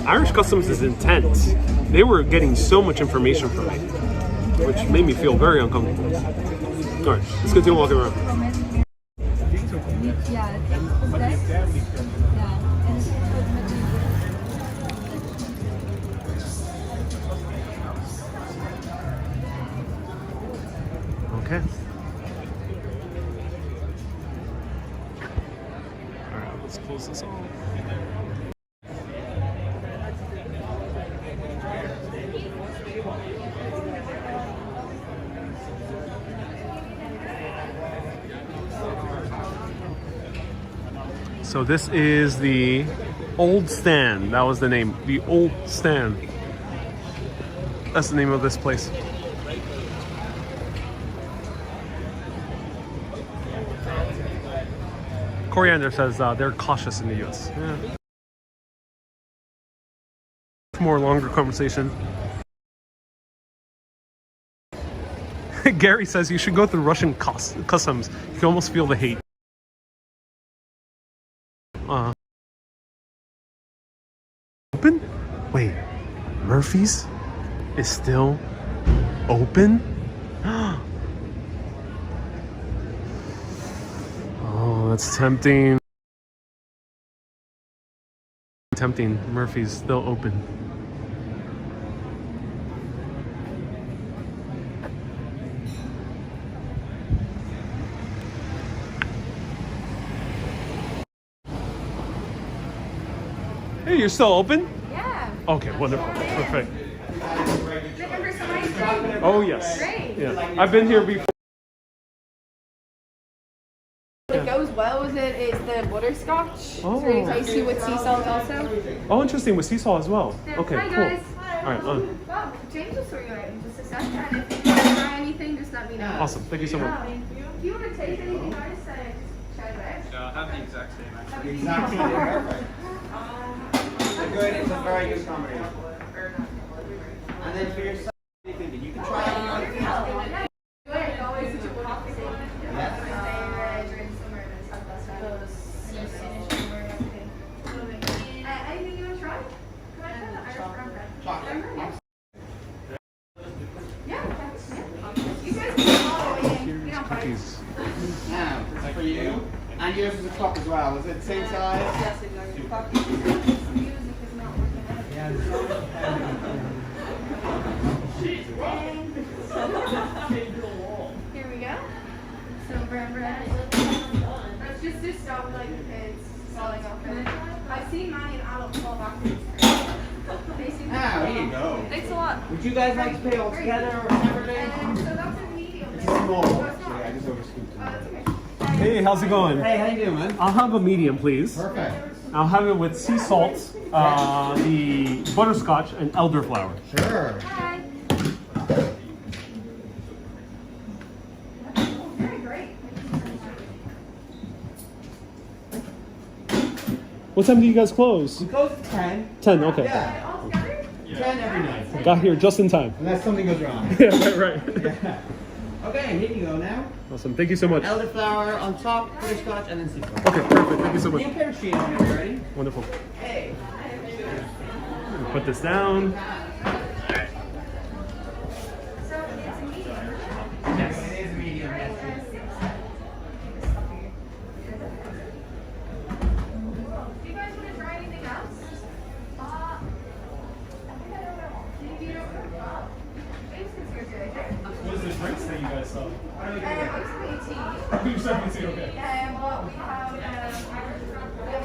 Irish customs is intense. They were getting so much information from me, which made me feel very uncomfortable. All right, let's continue walking around. Okay. All right, let's close this off. So this is the Old Stand. That was the name. The Old Stand. That's the name of this place. Coriander says they're cautious in the US. Yeah. More longer conversation. Gary says you should go through Russian customs. You can almost feel the hate. Open? Wait, Murphy's is still open? Oh, that's tempting. Tempting. Murphy's still open. Hey, you're still open? Yeah. Okay, wonderful. Perfect. Looking for some ice cream? Oh, yes. Great. Yeah. I've been here before. It goes well with it is the butterscotch. Oh. It's really tasty with sea salt also. Oh, interesting. With sea salt as well. Yeah. Okay, Hi, cool. guys. All right, Well, James will sort you out in just a second. And if you want to try anything, just let me know. awesome. Thank you so much. If you want to taste anything nice, just shout it out. I have the exact same actually. Exactly. Good, it's a very good combination. And then for yourself, anything that you can try. Anything you want to try? Can I try the Irish brown bread? Yeah. You guys can follow me. You don't bite. Cookies. Now, this is for you. And yours is a cup as well. Is it the same size? Yes, exactly. Music is not working out. Here we go. So brown bread. That's just to stop like it's falling off. I've seen many adults fall backwards. Ah, there you go. Thanks a lot. Would you guys like to pay all together or separately? So that's a medium. It's a small one. So yeah, I just overscooped it. That's okay. Hey, how's it going? Hey, how you doing, man? I'll have a medium, please. Perfect. I'll have it with sea salt, the butterscotch, and elderflower. Sure. Hi. Very great. What time do you guys close? We close at 10. 10, okay. Yeah. All together? 10 every night. Got here just in time. Unless something goes wrong. Yeah, right. Yeah. Okay, here you go now. Awesome, thank you so much. Elderflower on top, butterscotch, and then sea salt. Okay, perfect, thank you so much. You can cheese whenever you're ready. Wonderful. Hey. Put this down. So it's a medium. Yes, it is medium. Yes. Do you guys want to try anything else? I think I know what I want. You don't know? James can serve you, okay? What is the drinks that you guys sell? I'm just going to You said me too, okay. but we have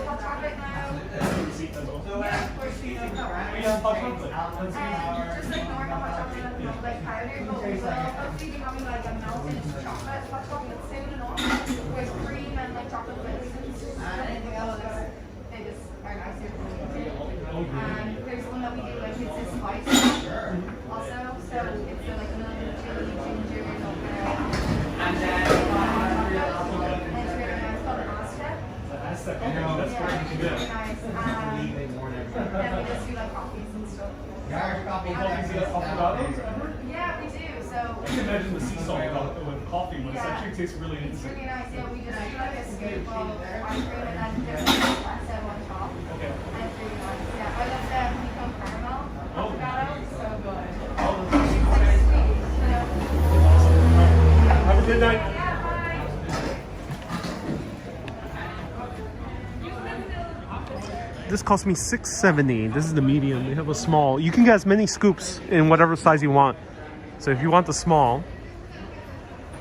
hot chocolate now. Receipt as well. Yeah, of course, you know. We have hot chocolate. Just like normal hot chocolate, not like powder, but we will hopefully be having like a melted chocolate, hot chocolate soon enough with cream and like chocolate bits and anything else. They just are nicer for me. There's one that we do like it's a spice also, so it's like a little bit of chili, ginger, and all And then, it's really nice. It's called an Aztec. That's pretty good. Really nice. Then we just do like coffees and stuff. Yeah, we do. So I can imagine the sea salt with coffee ones. Yeah. Actually tastes really it's interesting. really nice. Yeah, we just do like a scoop of ice cream and then there's like espresso on top. Okay. And it's really nice. Yeah, I love the honeycomb caramel avocado. So good. Oh, It's like sweet. have a good night. Yeah, bye. This cost me $6.70. This is the medium. They have a small. You can get as many scoops in whatever size you want. So if you want the small,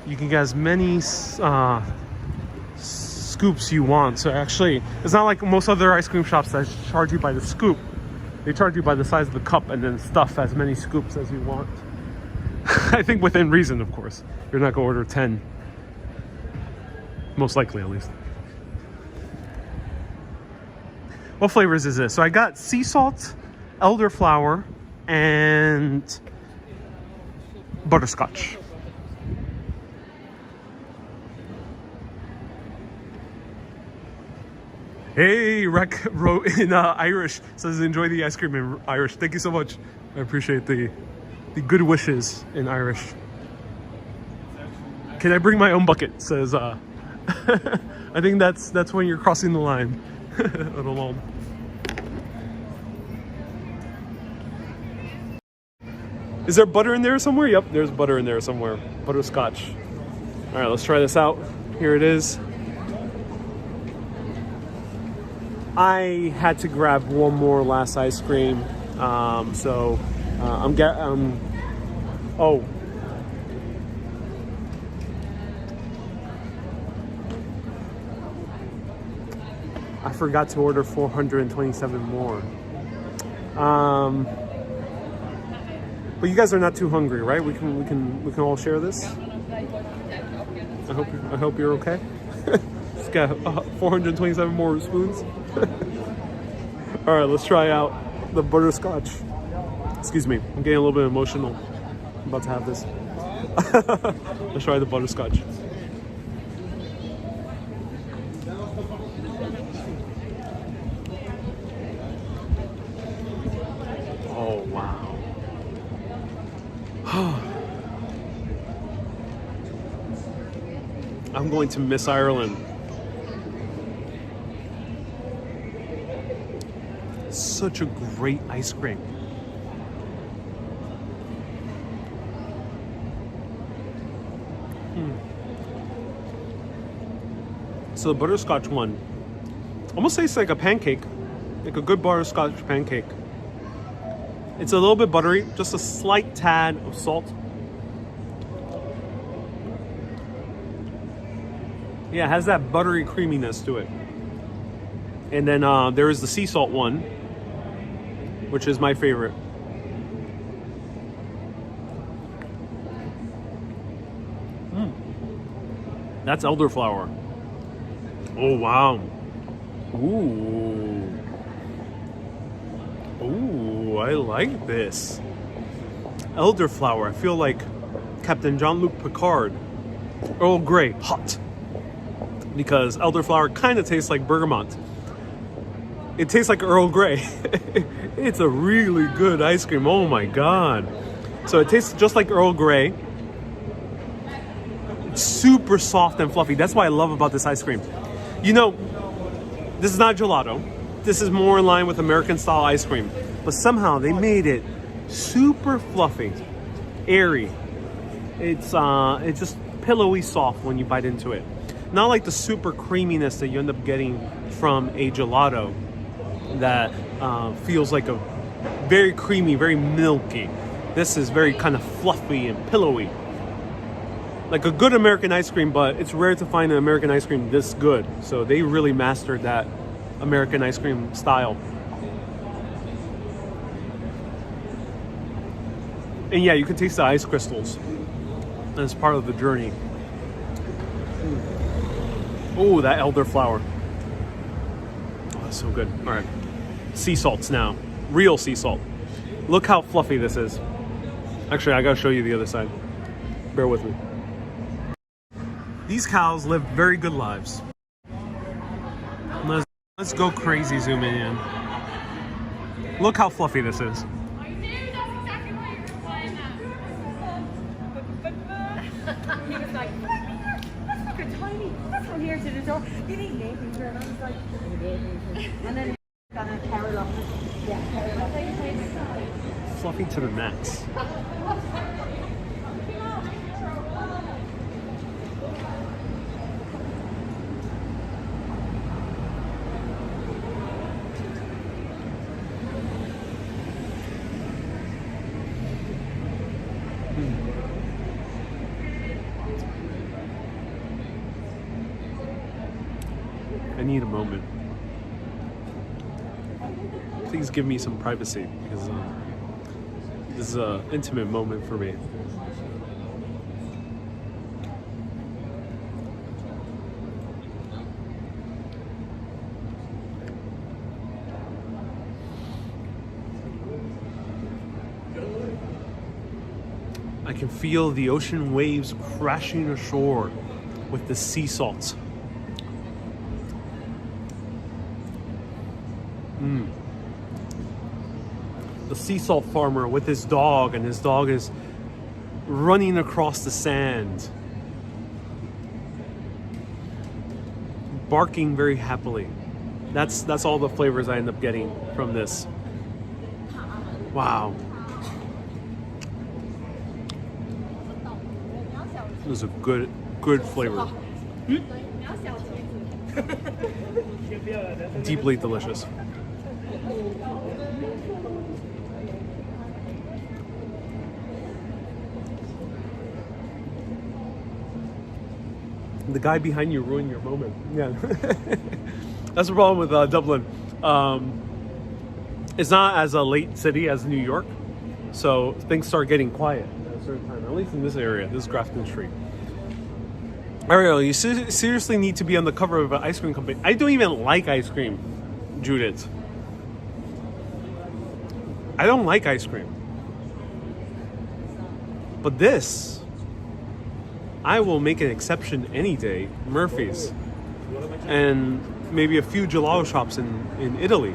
you can get as many scoops you want. So actually, it's not like most other ice cream shops that charge you by the scoop. They charge you by the size of the cup and then stuff as many scoops as you want. I think within reason, of course. You're not going to order 10. Most likely, at least. What flavors is this? So I got sea salt, elderflower, and butterscotch. Hey, Rec wrote in Irish, says enjoy the ice cream in Irish. Thank you so much. I appreciate the good wishes in Irish. Can I bring my own bucket? Says I think that's when you're crossing the line. Alone. Is there butter in there somewhere? Yep, there's butter in there somewhere. Butterscotch. All right, let's try this out. Here it is. I had to grab one more last ice cream, so oh. I forgot to order 427 more. But you guys are not too hungry, right? We can all share this. I hope you're okay. Just got 427 more spoons. All right, let's try out the butterscotch. Excuse me, I'm getting a little bit emotional. I'm about to have this. Let's try the butterscotch. Oh, wow. I'm going to miss Ireland. Such a great ice cream. So the butterscotch one almost tastes like a pancake, like a good butterscotch pancake. It's a little bit buttery, just a slight tad of salt. Yeah, it has that buttery creaminess to it. And then there is the sea salt one, which is my favorite. That's elderflower. Oh, wow. Ooh. Ooh, I like this. Elderflower. I feel like Captain Jean-Luc Picard. Earl Grey, hot. Because elderflower kind of tastes like bergamot. It tastes like Earl Grey. It's a really good ice cream. Oh my God. So it tastes just like Earl Grey. It's super soft and fluffy. That's what I love about this ice cream. You know, this is not gelato. This is more in line with American style ice cream. But somehow they made it super fluffy, airy. It's just pillowy soft when you bite into it. Not like the super creaminess that you end up getting from a gelato that feels like a very creamy, very milky. This is very kind of fluffy and pillowy. Like a good American ice cream, but it's rare to find an American ice cream this good. So they really mastered that American ice cream style. And yeah, you can taste the ice crystals as part of the journey. Oh, that elderflower. Oh, that's so good. All right. Sea salts now. Real sea salt. Look how fluffy this is. Actually, I gotta show you the other side. Bear with me. These cows live very good lives. Let's go crazy zoom in. Look how fluffy this is. He was like, that's fucking tiny. That's from here to the door. You need neighbors. And I was like, and then gonna carry off. Yeah, carry off. Fluffy to the max. I need a moment. Please give me some privacy because this is an intimate moment for me. I can feel the ocean waves crashing ashore with the sea salt. The sea salt farmer with his dog, and his dog is running across the sand, barking very happily. That's all the flavors I end up getting from this. Wow. This is a good flavor. Deeply delicious. The guy behind you ruined your moment. Yeah. That's the problem with Dublin. It's not as a late city as New York, so things start getting quiet at a certain time, at least in this area. This is Grafton Street. Ariel, you seriously need to be on the cover of an ice cream company. I don't even like ice cream, Judith. I don't like ice cream. But this, I will make an exception any day. Murphy's. And maybe a few gelato shops in Italy.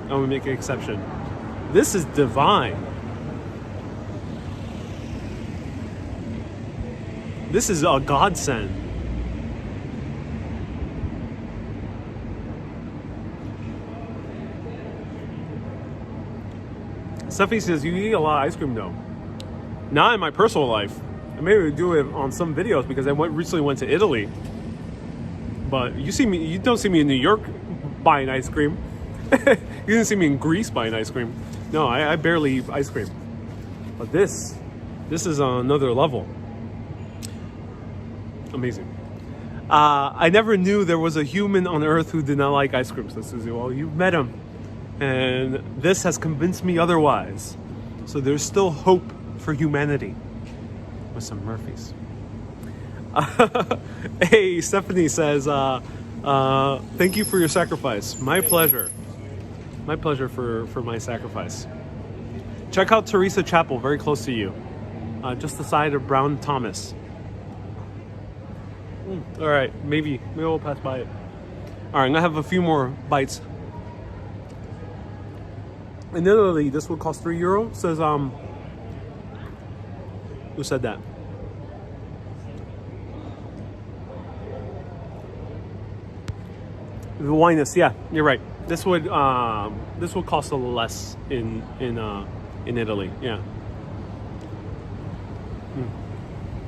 I will make an exception. This is divine. This is a godsend. Stephanie says, you eat a lot of ice cream though. Not in my personal life. I maybe do it on some videos because I recently went to Italy. But you don't see me in New York buying ice cream. You didn't see me in Greece buying ice cream. No, I barely eat ice cream. But this is on another level. Amazing. I never knew there was a human on Earth who did not like ice cream, says Susie. Well, you've met him. And this has convinced me otherwise. So there's still hope for humanity with some Murphys. Hey, Stephanie says, thank you for your sacrifice. My pleasure. My pleasure for my sacrifice. Check out Teresa Chapel, very close to you. Just the side of Brown Thomas. All right, maybe we'll pass by it. All right, I'm gonna have a few more bites. In Italy, this would cost €3. Says who said that? The wineness, yeah, you're right. This would cost a little less in Italy, yeah.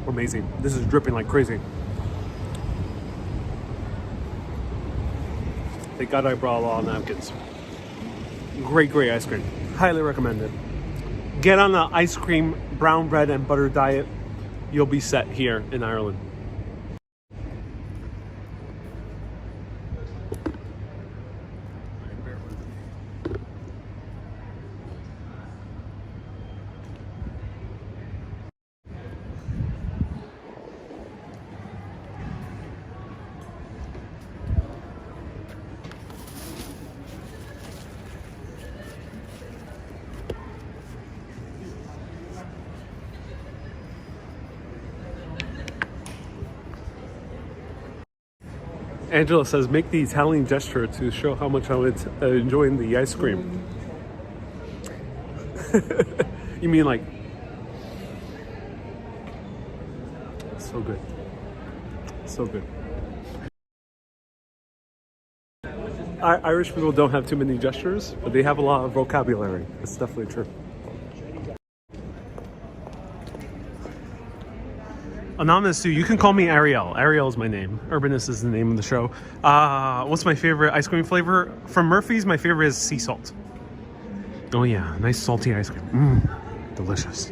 Amazing. This is dripping like crazy. Thank God I brought a lot of napkins. Great ice cream. Highly recommended. Get on the ice cream, brown bread, and butter diet. You'll be set here in Ireland. Angela says, make the Italian gesture to show how much I was enjoying the ice cream. You mean like... So good. So good. Irish people don't have too many gestures, but they have a lot of vocabulary. It's definitely true. Anonymous Sue, you can call me Ariel. Ariel is my name. Urbanist is the name of the show. What's my favorite ice cream flavor? From Murphy's, my favorite is sea salt. Oh yeah, nice salty ice cream. Delicious.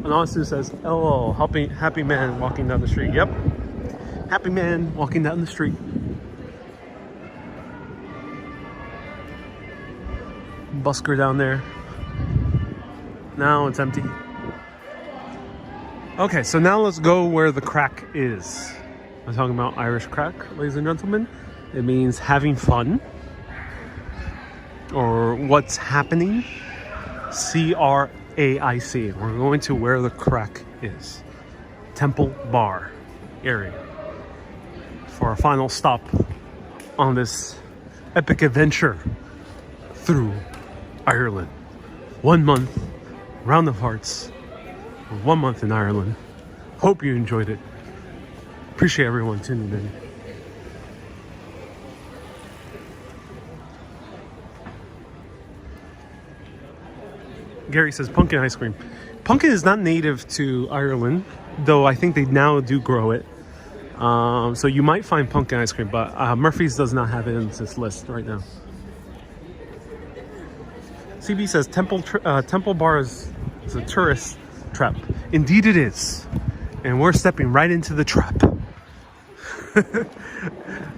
Anonymous Sue says, "LOL, happy man walking down the street." Yep, happy man walking down the street. Busker down there. Now it's empty. Okay, so now let's go where the crack is. I'm talking about Irish crack, ladies and gentlemen. It means having fun or what's happening. CRAIC. We're going to where the crack is. Temple Bar area for our final stop on this epic adventure through Ireland. 1 month, round of hearts, 1 month in Ireland. Hope you enjoyed it. Appreciate everyone tuning in. Gary says pumpkin ice cream. Pumpkin is not native to Ireland, though I think they now do grow it. So you might find pumpkin ice cream, but Murphy's does not have it in this list right now. CB says Temple Bar is a tourist trap. Indeed it is. And we're stepping right into the trap.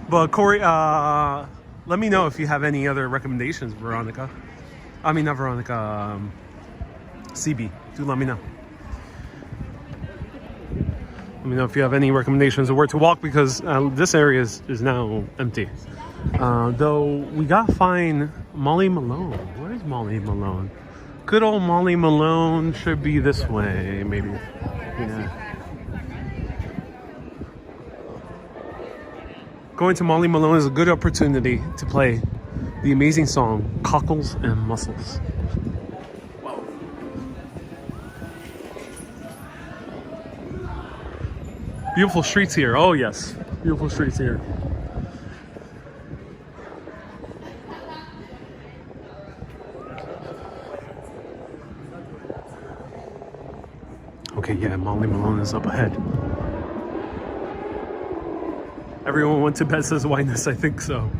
But Corey, let me know if you have any other recommendations, Veronica. I mean, not Veronica, CB. Do let me know. Let me know if you have any recommendations of where to walk, because this area is now empty. Though we gotta find Molly Malone. Where's Molly Malone? Good old Molly Malone should be this way, maybe. Yeah. Going to Molly Malone is a good opportunity to play the amazing song Cockles and Mussels. Whoa. Beautiful streets here. Oh yes, beautiful streets here. Okay, yeah, Molly Malone is up ahead. Everyone went to bed, says Winus. I think so.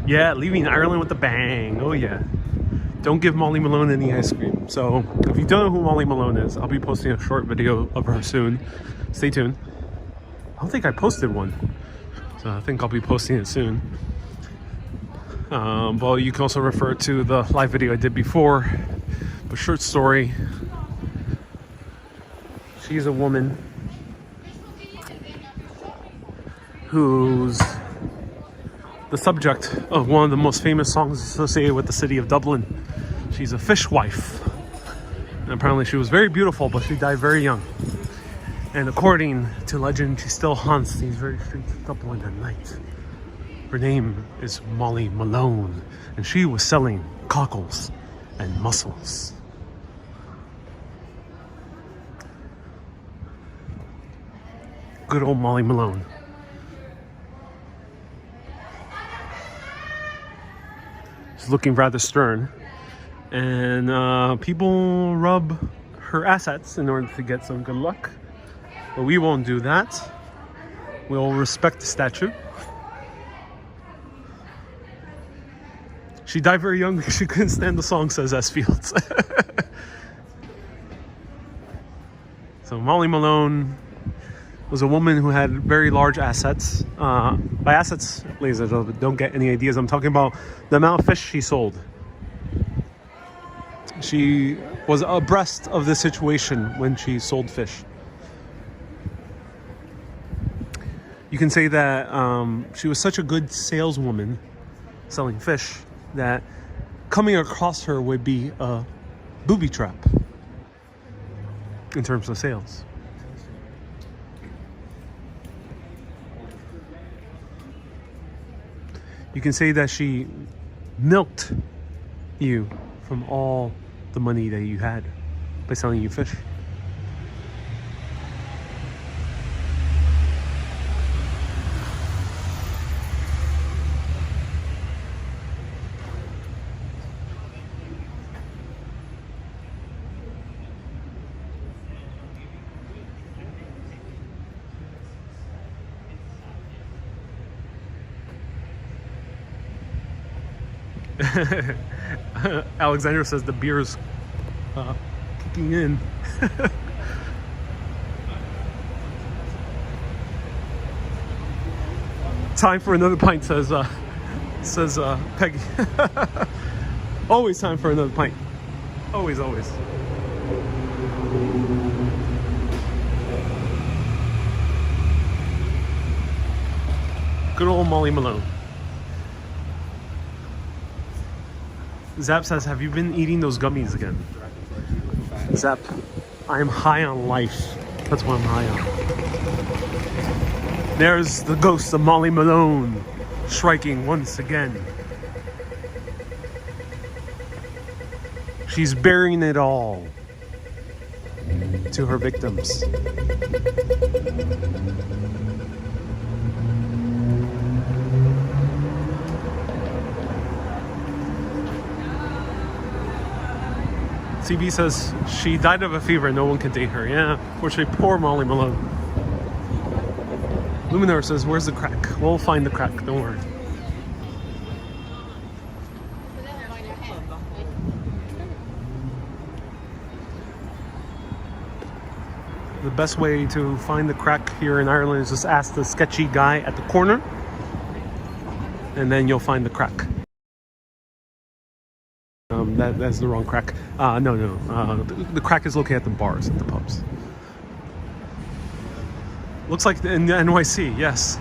Yeah, leaving Ireland with a bang. Oh yeah. Don't give Molly Malone any ice cream. So if you don't know who Molly Malone is, I'll be posting a short video of her soon. Stay tuned. I don't think I posted one, so I think I'll be posting it soon. Well, you can also refer to the live video I did before. But short story, she's a woman who's the subject of one of the most famous songs associated with the city of Dublin. She's a fishwife. And apparently she was very beautiful, but she died very young. And according to legend, she still haunts these very streets of Dublin at night. Her name is Molly Malone, and she was selling cockles and mussels. Good old Molly Malone. She's looking rather stern, and people rub her assets in order to get some good luck. But we won't do that. We'll respect the statue. She died very young because she couldn't stand the song, says S. Fields. So Molly Malone was a woman who had very large assets. By assets, ladies and gentlemen, don't get any ideas. I'm talking about the amount of fish she sold. She was abreast of the situation when she sold fish. You can say that she was such a good saleswoman selling fish that coming across her would be a booby trap in terms of sales. You can say that she milked you from all the money that you had by selling you fish. Alexander says the beer's kicking in. Time for another pint, says Peggy. Always time for another pint. Always, always. Good old Molly Malone. Zap says, have you been eating those gummies again? Zap, I am high on life. That's what I'm high on. There's the ghost of Molly Malone striking once again. She's burying it all to her victims. CB says she died of a fever, no one can date her. Yeah, fortunately, poor Molly Malone. Luminar says, where's the crack? We'll find the crack, don't worry. The best way to find the crack here in Ireland is just ask the sketchy guy at the corner, and then you'll find the crack. That's the wrong crack. No. The crack is located at the bars, at the pubs. Looks like in the NYC, yes.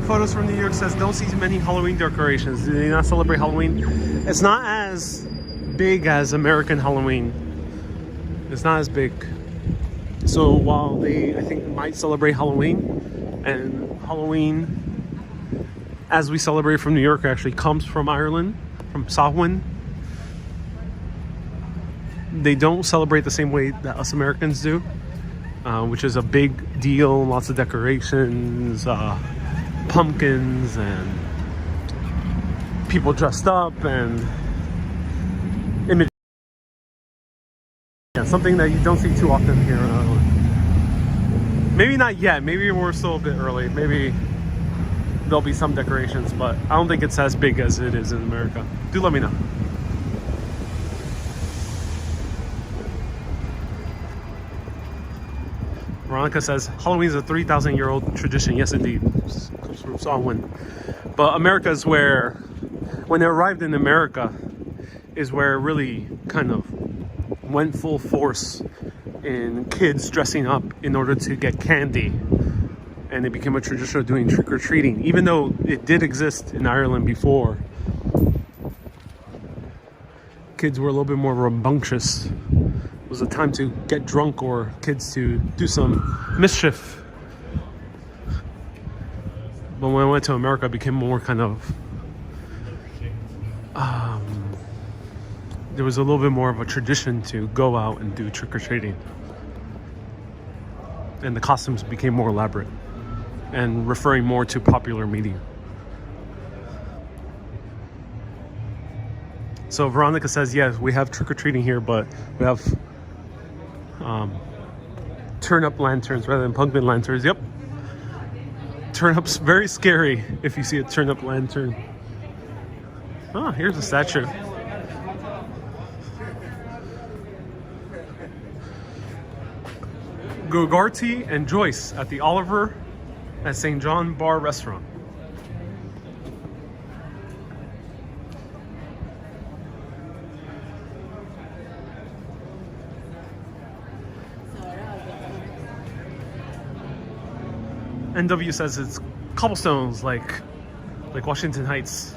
Photos from New York says don't see many Halloween decorations. Do they not celebrate Halloween? It's not as big as American Halloween. It's not as big. So while they, I think, might celebrate Halloween, and Halloween, as we celebrate from New York, actually comes from Ireland, from Samhain. They don't celebrate the same way that us Americans do, which is a big deal. Lots of decorations, pumpkins, and people dressed up, and images. Yeah, something that you don't see too often here in Ireland. Maybe not yet. Maybe we're still a bit early. Maybe there'll be some decorations, but I don't think it's as big as it is in America. Do let me know. Veronica says Halloween is a 3,000-year-old tradition. Yes, indeed. It comes from Samhain. But America is where, when it arrived in America, is where it really kind of went full force in kids dressing up in order to get candy. And it became a tradition of doing trick-or-treating, even though it did exist in Ireland before. Kids were a little bit more rambunctious. It was a time to get drunk or kids to do some mischief. But when I went to America, it became more kind of... there was a little bit more of a tradition to go out and do trick-or-treating. And the costumes became more elaborate and referring more to popular media. So Veronica says, yes, we have trick-or-treating here, but we have turn-up lanterns rather than pumpkin lanterns. Yep. Turn-up's very scary if you see a turn-up lantern. Oh, here's a statue. Gogarty and Joyce at the Oliver at St. John Bar Restaurant. NW says it's cobblestones like Washington Heights.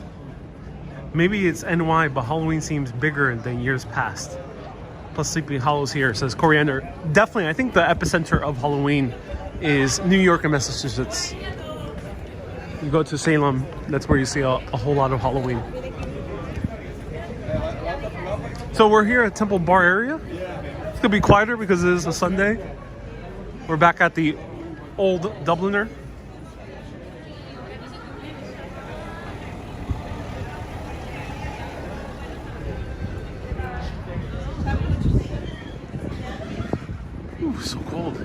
Maybe it's NY, but Halloween seems bigger than years past. Plus Sleepy Hollow's here, says Coriander. Definitely, I think the epicenter of Halloween is New York and Massachusetts. You go to Salem, that's where you see a whole lot of Halloween. So we're here at Temple Bar area. It's gonna be quieter because it is a Sunday. We're back at the old Dubliner. Ooh, so cold.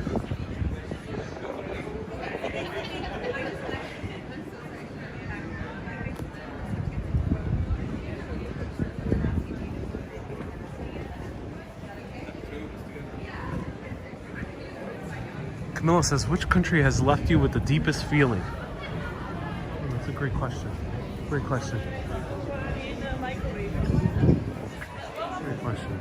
Camilla says, which country has left you with the deepest feeling? That's a great question. Great question. Great question.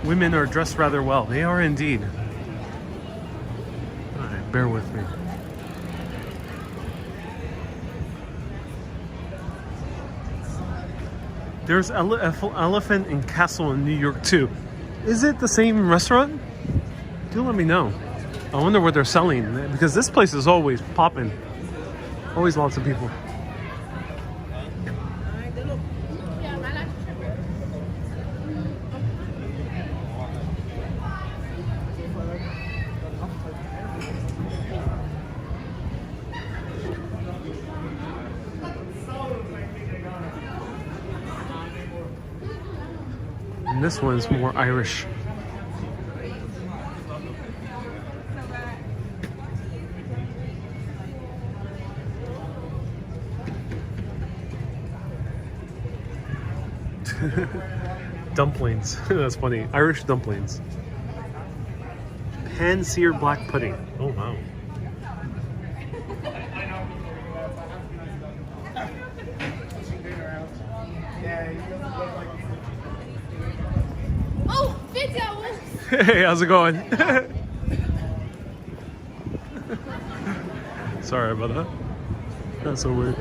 Women are dressed rather well. They are indeed. All right, bear with me. There's Elephant and Castle in New York too. Is it the same restaurant? Do let me know. I wonder what they're selling, because this place is always popping. Always lots of people. And this one's more Irish. Dumplings. That's funny. Irish dumplings. Pan-seared black pudding. Oh, wow. Oh, video! Hey, how's it going? Sorry about that. That's so weird.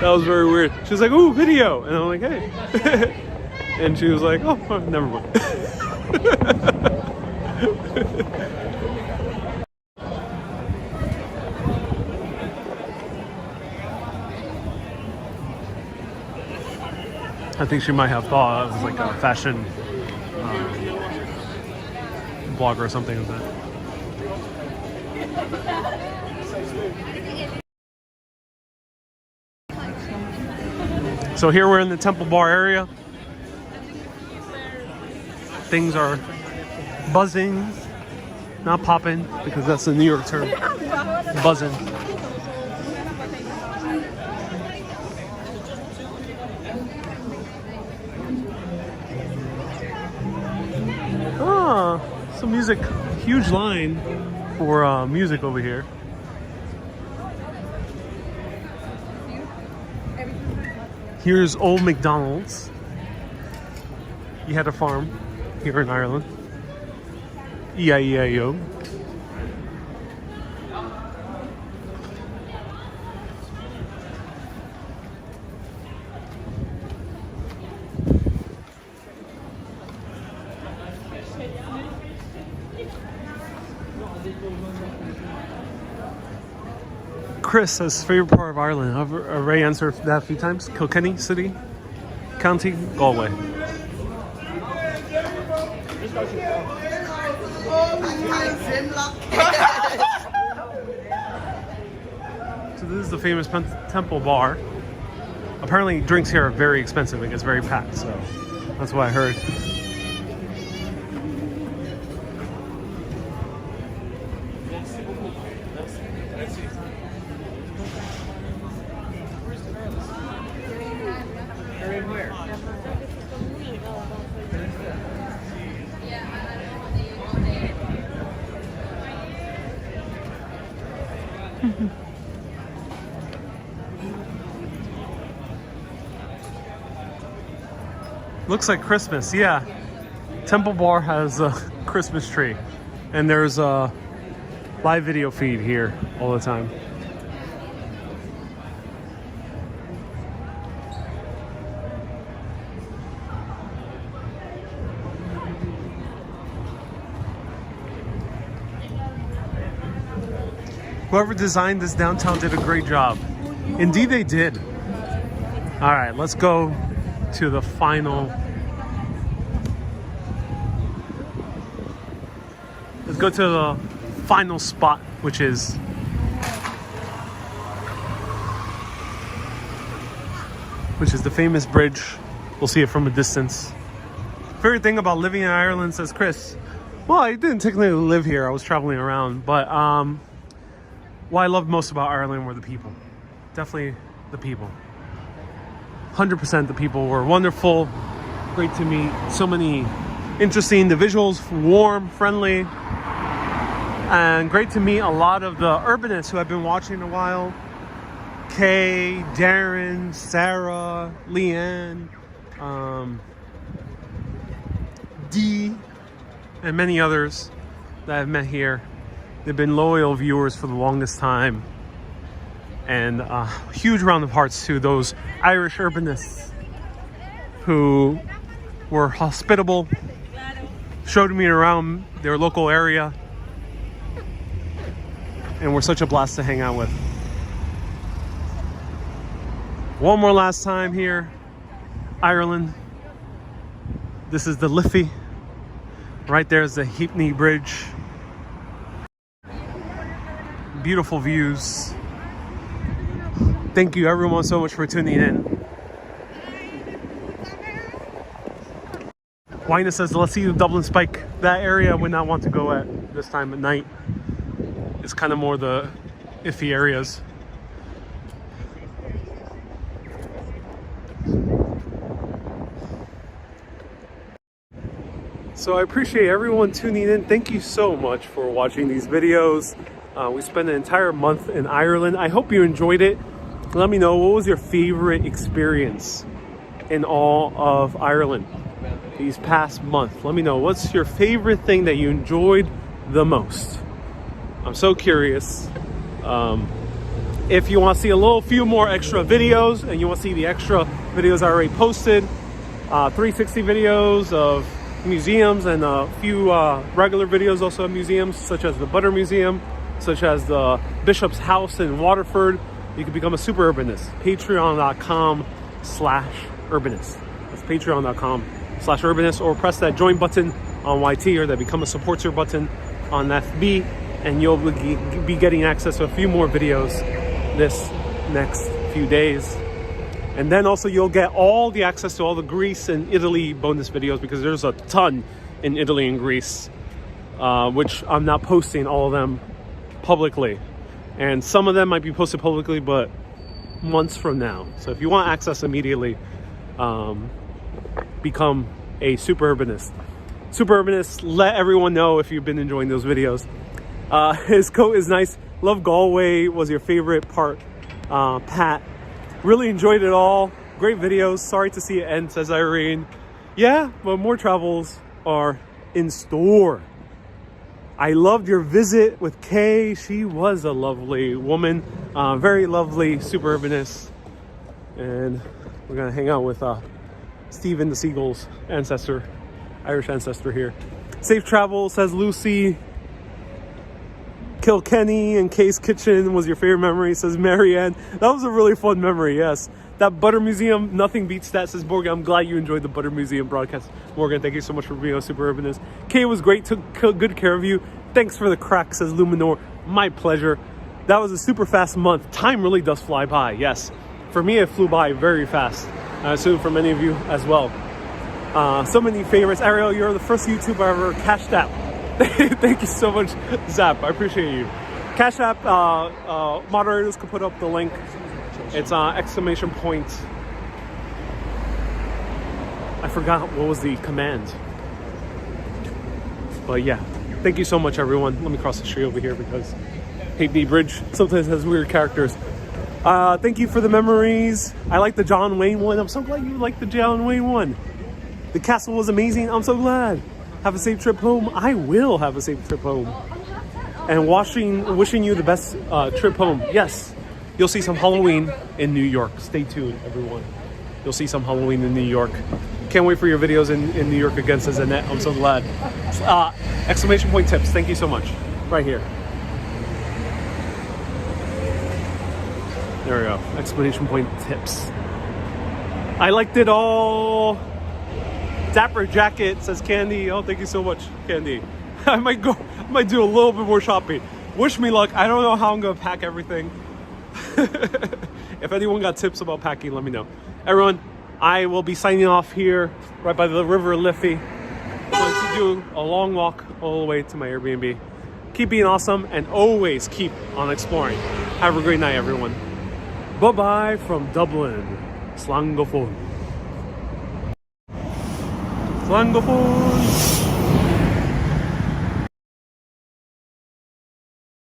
That was very weird. She was like, "Ooh, video," and I'm like, "Hey," and she was like, "Oh, never mind." I think she might have thought I was like a fashion blogger or something like that. So here we're in the Temple Bar area. Things are buzzing, not popping, because that's the New York term. Buzzing. Ah, some music. Huge line for music over here. Here's Old McDonald's. He had a farm here in Ireland. E-I-E-I-O. Chris says favorite part of Ireland. I've already answered that a few times. Kilkenny City, County, Galway. So this is the famous Temple Bar. Apparently drinks here are very expensive. It gets very packed, so that's what I heard. Looks like Christmas, yeah. Temple Bar has a Christmas tree, and there's a live video feed here all the time. Whoever designed this downtown did a great job. Indeed they did. All right, let's go to the final. Let's go to the final spot, which is the famous bridge. We'll see it from a distance. Favorite thing about living in Ireland, says Chris. Well, I didn't technically live here. I was traveling around, but what I loved most about Ireland were the people. Definitely the people. 100% the people were wonderful. Great to meet so many interesting individuals, warm, friendly, and great to meet a lot of the urbanists who I've been watching a while. Kay, Darren, Sarah, Leanne, Dee, and many others that I've met here. They've been loyal viewers for the longest time. And a huge round of hearts to those Irish urbanists who were hospitable, showed me around their local area, and were such a blast to hang out with. One more last time here, Ireland. This is the Liffey. Right there is the Heapney Bridge. Beautiful views. Thank you everyone so much for tuning in. Wina says, let's see the Dublin Spike. That area I would not want to go at this time at night. It's kind of more the iffy areas. So I appreciate everyone tuning in. Thank you so much for watching these videos. We spent an entire month in Ireland. I hope you enjoyed it. Let me know, what was your favorite experience in all of Ireland these past month? Let me know, what's your favorite thing that you enjoyed the most? I'm so curious. If you want to see a few more extra videos and you want to see the extra videos I already posted, 360 videos of museums and a few regular videos also of museums, such as the Butter Museum, such as the Bishop's House in Waterford. You can become a super urbanist. Patreon.com/urbanist. That's patreon.com/urbanist, or press that join button on YT or that become a supporter button on FB, and you'll be getting access to a few more videos this next few days. And then also you'll get all the access to all the Greece and Italy bonus videos, because there's a ton in Italy and Greece, which I'm not posting all of them publicly. And some of them might be posted publicly, but months from now. So if you want access immediately, become a super urbanist. Super urbanist, let everyone know if you've been enjoying those videos. His coat is nice. Love Galway was your favorite part, Pat. Really enjoyed it all. Great videos. Sorry to see it end, says Irene. Yeah, but more travels are in store. I loved your visit with Kay. She was a lovely woman. Very lovely super urbanist. And we're going to hang out with Stephen the Seagull's ancestor, Irish ancestor here. Safe travel, says Lucy. Kilkenny and Kay's Kitchen was your favorite memory, says Marianne. That was a really fun memory, yes. That Butter Museum, nothing beats that, says Morgan. I'm glad you enjoyed the Butter Museum broadcast. Morgan, thank you so much for being a super urbanist. Kay was great, took good care of you. Thanks for the crack, says Luminor. My pleasure. That was a super fast month. Time really does fly by, yes. For me, it flew by very fast. I assume for many of you as well. So many favorites. Ariel, you're the first YouTuber I ever cashed out. Thank you so much, Zap. I appreciate you. Cash App, moderators could put up the link. It's exclamation point. I forgot what was the command. But yeah, thank you so much, everyone. Let me cross the street over here because Halfpenny Bridge sometimes has weird characters. Thank you for the memories. I like the John Wayne one. I'm so glad you liked the John Wayne one. The castle was amazing. I'm so glad. Have a safe trip home. I will have a safe trip home. And wishing you the best trip home. Yes, you'll see some Halloween in New York. Stay tuned, everyone. You'll see some Halloween in New York. Can't wait for your videos in New York again, says Annette. I'm so glad. Exclamation point tips. Thank you so much. Right here. There we go. Exclamation point tips. I liked it all. Dapper jacket, says Candy. Oh, thank you so much, Candy. I might do a little bit more shopping. Wish me luck. I don't know how I'm gonna pack everything. If anyone got tips about packing, let me know. Everyone, I will be signing off here right by the River Liffey. I'm going to do a long walk all the way to my Airbnb. Keep being awesome and always keep on exploring. Have a great night, everyone. Bye-bye from Dublin. Slangofon. Slangofon.